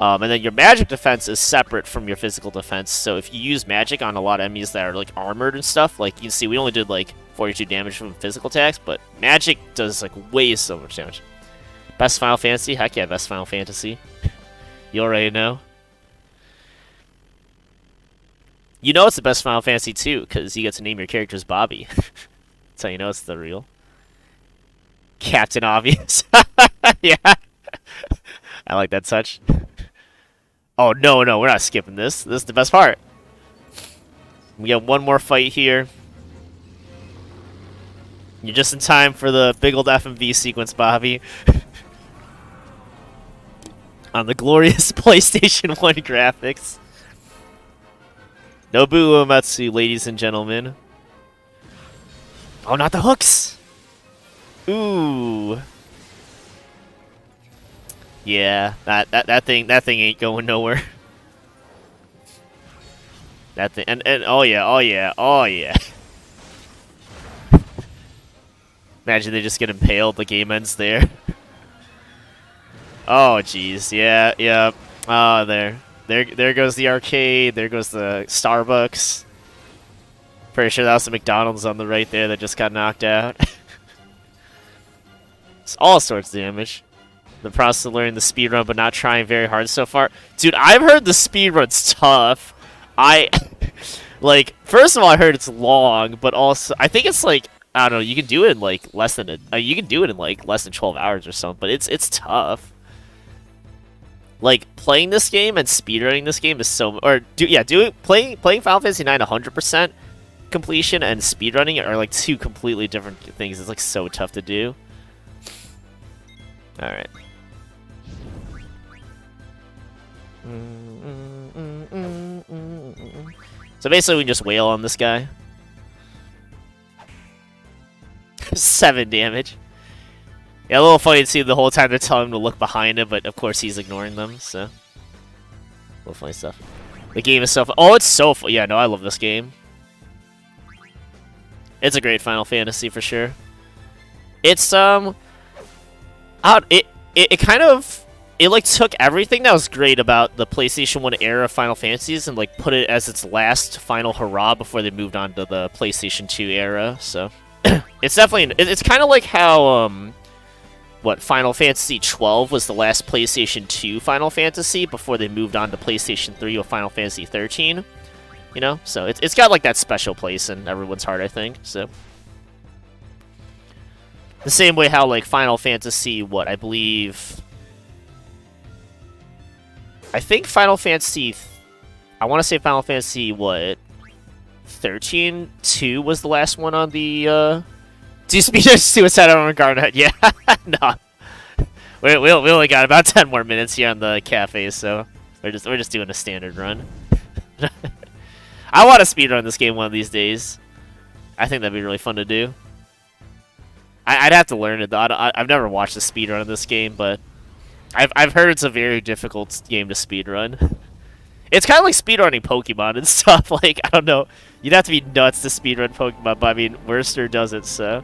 And then your magic defense is separate from your physical defense. So if you use magic on a lot of enemies that are, like, armored and stuff, like, you can see we only did, like, 42 damage from physical attacks, but magic does, like, way so much damage. Best Final Fantasy? Heck yeah, best Final Fantasy. You already know. You know it's the best Final Fantasy too, because you get to name your characters Bobby. That's how you know it's the real. Captain Obvious. Yeah. I like that touch. Oh, no, we're not skipping this. This is the best part. We got one more fight here. You're just in time for the big old FMV sequence, Bobby. On the glorious PlayStation 1 graphics. Nobuo Uematsu, ladies and gentlemen. Oh, not the hooks! Ooh. Yeah, that thing ain't going nowhere. That thing and oh yeah. Imagine they just get impaled, the game ends there. Oh jeez, yeah. Oh, there goes the arcade, there goes the Starbucks. Pretty sure that was the McDonald's on the right there that just got knocked out. It's all sorts of damage. The process of learning the speedrun but not trying very hard so far. Dude, I've heard the speedrun's tough. Like, first of all, I heard it's long, but also, I think it's like, I don't know, you can do it in like less than you can do it in like less than 12 hours or something, but it's tough. Like, playing this game and speedrunning this game is so, playing Final Fantasy 9 100% completion and speedrunning are like two completely different things. It's like so tough to do. All right. So basically, we just wail on this guy. 7 damage. Yeah, a little funny to see the whole time they're telling him to look behind him, but of course he's ignoring them, so. A little funny stuff. The game is so fun. Oh, it's so fun. Yeah, no, I love this game. It's a great Final Fantasy for sure. It's, it kind of, it like took everything that was great about the PlayStation 1 era of Final Fantasies and like put it as its last final hurrah before they moved on to the PlayStation 2 era, so. It's definitely, it's kind of like how, what, Final Fantasy 12 was the last PlayStation 2 Final Fantasy before they moved on to PlayStation 3 with Final Fantasy 13, you know? So it's got like that special place in everyone's heart, I think, so. The same way how like Final Fantasy, what, I think Final Fantasy, I want to say Final Fantasy, what, 13-2 was the last one on the, do Suicide on Garnet? Yeah, no. We only got about 10 more minutes here on the cafe, so we're just doing a standard run. I want to speedrun this game one of these days. I think that'd be really fun to do. I'd have to learn it though. I've never watched a speedrun of this game, but I've heard it's a very difficult game to speedrun. It's kind of like speedrunning Pokemon and stuff. Like, I don't know, you'd have to be nuts to speedrun Pokemon, but I mean, Worcester does it, so.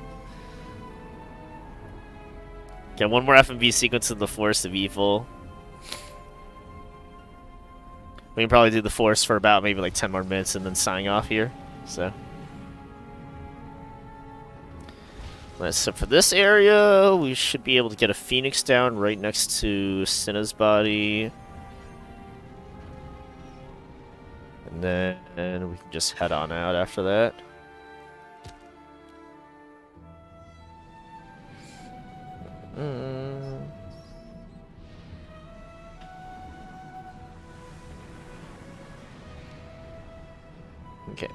Okay, one more FMV sequence of the Forest of Evil. We can probably do the Forest for about maybe like 10 more minutes and then sign off here, so. So for this area, we should be able to get a Phoenix down right next to Cinna's body. And then we can just head on out after that. Okay.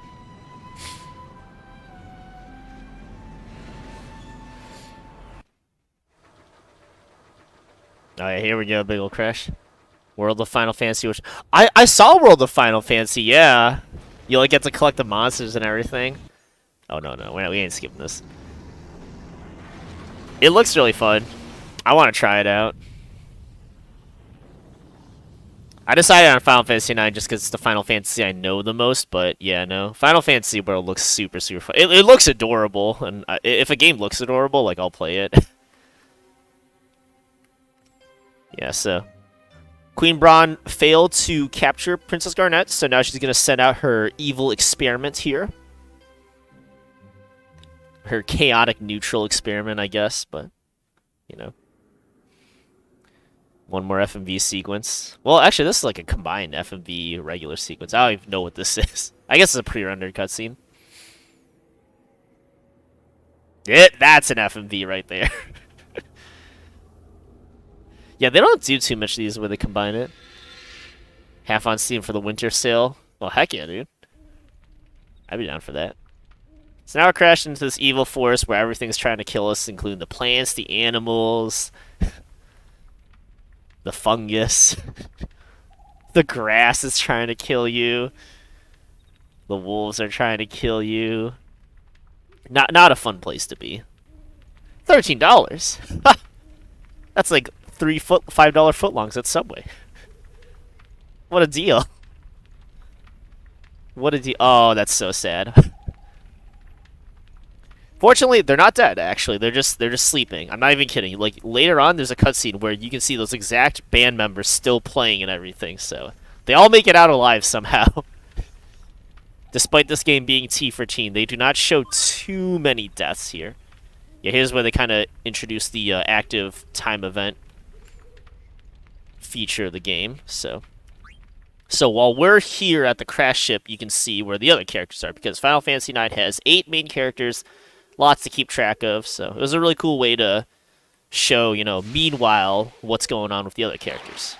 Alright, here we go, big ol' crash. World of Final Fantasy, which I saw World of Final Fantasy, yeah. You like get to collect the monsters and everything. Oh no, we ain't skipping this. It looks really fun. I want to try it out. I decided on Final Fantasy 9 just because it's the Final Fantasy I know the most, but yeah, no. Final Fantasy World looks super, super fun. It looks adorable, and if a game looks adorable, like, I'll play it. Yeah, so Queen Braun failed to capture Princess Garnet, so now she's going to send out her evil experiment here. Her chaotic neutral experiment, I guess, but, you know. One more FMV sequence. Well, actually, this is like a combined FMV regular sequence. I don't even know what this is. I guess it's a pre-rendered cutscene. That's an FMV right there. Yeah, they don't do too much of these where they combine it. Half on Steam for the winter sale. Well, heck yeah, dude. I'd be down for that. So now we're crashing into this evil forest where everything's trying to kill us, including the plants, the animals, the fungus. The grass is trying to kill you. The wolves are trying to kill you. Not a fun place to be. $13. That's like $5 footlongs at Subway. What a deal. What a deal. Oh, that's so sad. Fortunately, they're not dead, actually. They're just sleeping. I'm not even kidding. Like, later on, there's a cutscene where you can see those exact band members still playing and everything, so they all make it out alive somehow. Despite this game being T for teen, they do not show too many deaths here. Yeah, here's where they kind of introduce the active time event feature of the game, so while we're here at the crash ship, you can see where the other characters are, because Final Fantasy IX has 8 main characters, lots to keep track of, so it was a really cool way to show, you know, meanwhile, what's going on with the other characters.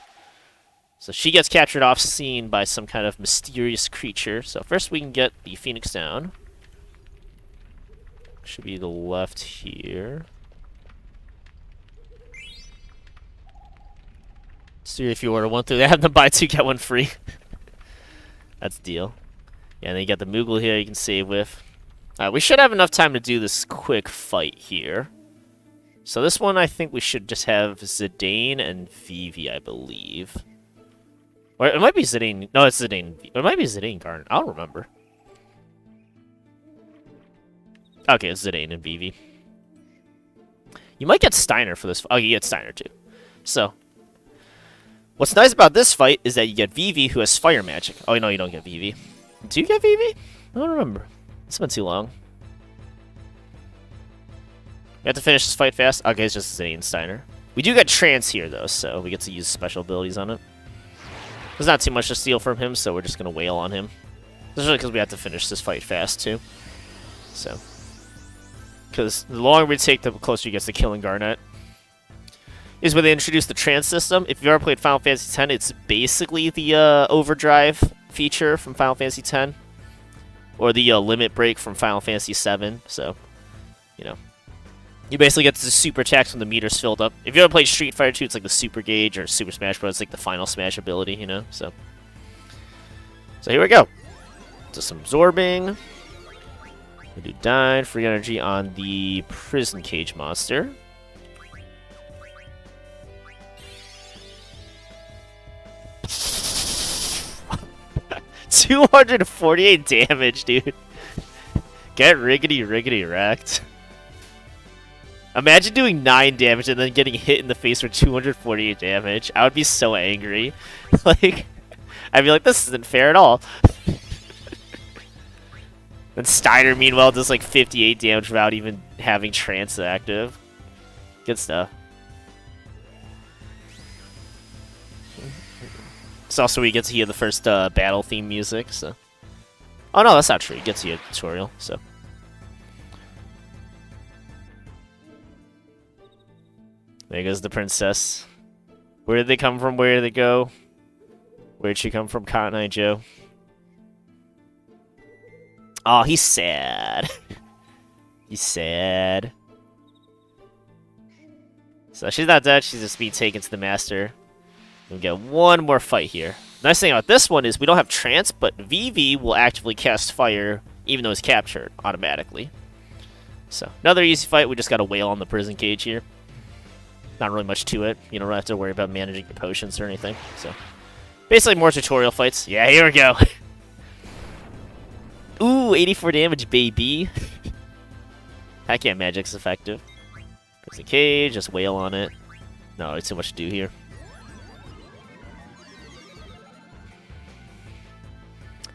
So she gets captured off scene by some kind of mysterious creature. So first we can get the Phoenix down. Should be the left here. See if you order one through, they have them buy 2 get 1 free. That's the deal. Yeah, and then you got the Moogle here you can save with. We should have enough time to do this quick fight here. So this one, I think we should just have Zidane and Vivi, I believe. Or it might be Zidane. No, it's Zidane. It might be Zidane Garnet. I don't remember. Okay, it's Zidane and Vivi. You might get Steiner for this. Oh, you get Steiner too. So, what's nice about this fight is that you get Vivi, who has fire magic. Oh, no, you don't get Vivi. Do you get Vivi? I don't remember. It's been too long. We have to finish this fight fast. Okay, it's just Zidane and Steiner. We do get Trance here, though, so we get to use special abilities on it. There's not too much to steal from him, so we're just going to wail on him. Especially because we have to finish this fight fast, too. So. Because the longer we take, the closer he gets to killing Garnet. Is where they introduce the Trance system. If you've ever played Final Fantasy X, it's basically the Overdrive feature from Final Fantasy X. Or the Limit Break from Final Fantasy VII. So, you know. You basically get the super attacks when the meter's filled up. If you ever played Street Fighter 2, it's like the Super Gauge, or Super Smash Bros. It's like the final smash ability, you know? So here we go. Do some absorbing. We do Dyne, free energy on the Prison Cage monster. $248 damage, dude. Get riggedy wrecked. Imagine doing 9 damage and then getting hit in the face for 248 damage. I would be so angry. Like, I'd be like, this isn't fair at all. And Steiner, meanwhile, does like 58 damage without even having Trance active. Good stuff. It's also where you get to hear the first battle theme music, so. Oh no, that's not true. You get to see a tutorial, so. There goes the princess. Where did they come from? Where did they go? Where'd she come from, Cotton Eye Joe? Oh, he's sad. He's sad. So she's not dead. She's just being taken to the master. We get one more fight here. Nice thing about this one is we don't have Trance, but Vivi will actively cast fire even though it's captured automatically. So another easy fight. We just got to wail on the prison cage here. Not really much to it. You don't have to worry about managing your potions or anything. So Basically more tutorial fights. Yeah, here we go. Ooh, 84 damage, baby. Heck yeah, magic's effective. There's a cage, just wail on it. No, it's too much to do here.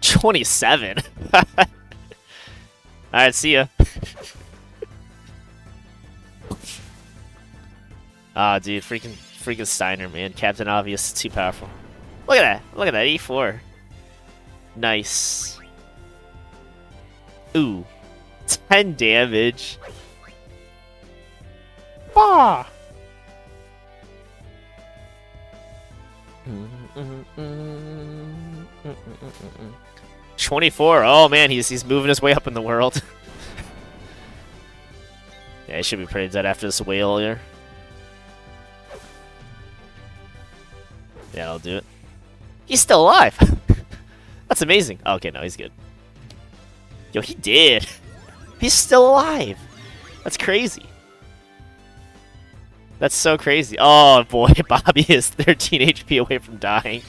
27. Alright, see ya. Ah, dude, freaking Steiner, man. Captain Obvious, too powerful. Look at that. Look at that, 84. Nice. Ooh. 10 damage. Bah! 24. Oh man, he's moving his way up in the world. Yeah, he should be pretty dead after this whale here. Yeah, I'll do it. He's still alive. That's amazing. Oh, okay, no, he's good. Yo, he did. He's still alive. That's crazy. That's so crazy. Oh boy, Bobby is 13 HP away from dying.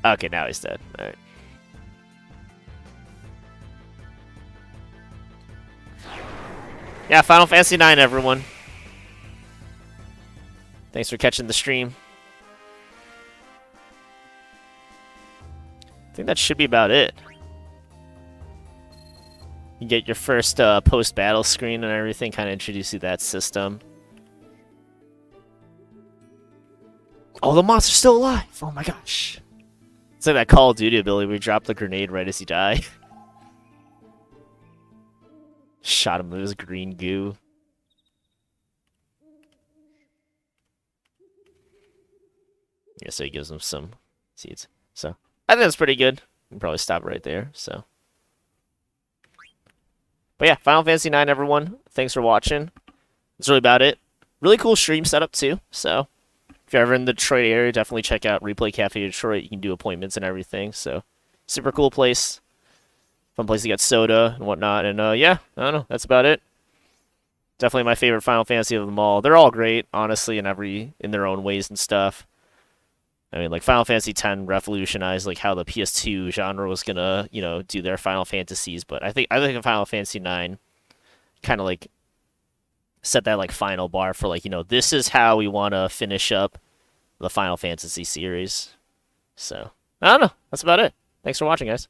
Okay, now he's dead. Alright. Yeah, Final Fantasy IX, everyone. Thanks for catching the stream. I think that should be about it. You get your first post-battle screen and everything, kind of introduce you to that system. Oh, the monster's still alive! Oh my gosh. It's like that Call of Duty ability where you drop the grenade right as you die. Shot him with his green goo. Yeah, so he gives him some seeds. So, I think that's pretty good. We can probably stop right there, so. But yeah, Final Fantasy IX, everyone. Thanks for watching. That's really about it. Really cool stream setup, too. So, if you're ever in the Detroit area, definitely check out Replay Cafe Detroit. You can do appointments and everything. So, super cool place. Fun place to get soda and whatnot. And yeah, I don't know. That's about it. Definitely my favorite Final Fantasy of them all. They're all great, honestly, in their own ways and stuff. I mean, like Final Fantasy X revolutionized like how the PS2 genre was gonna, do their Final Fantasies. But I think Final Fantasy IX kind of like set that like final bar for like, this is how we want to finish up the Final Fantasy series. So I don't know. That's about it. Thanks for watching, guys.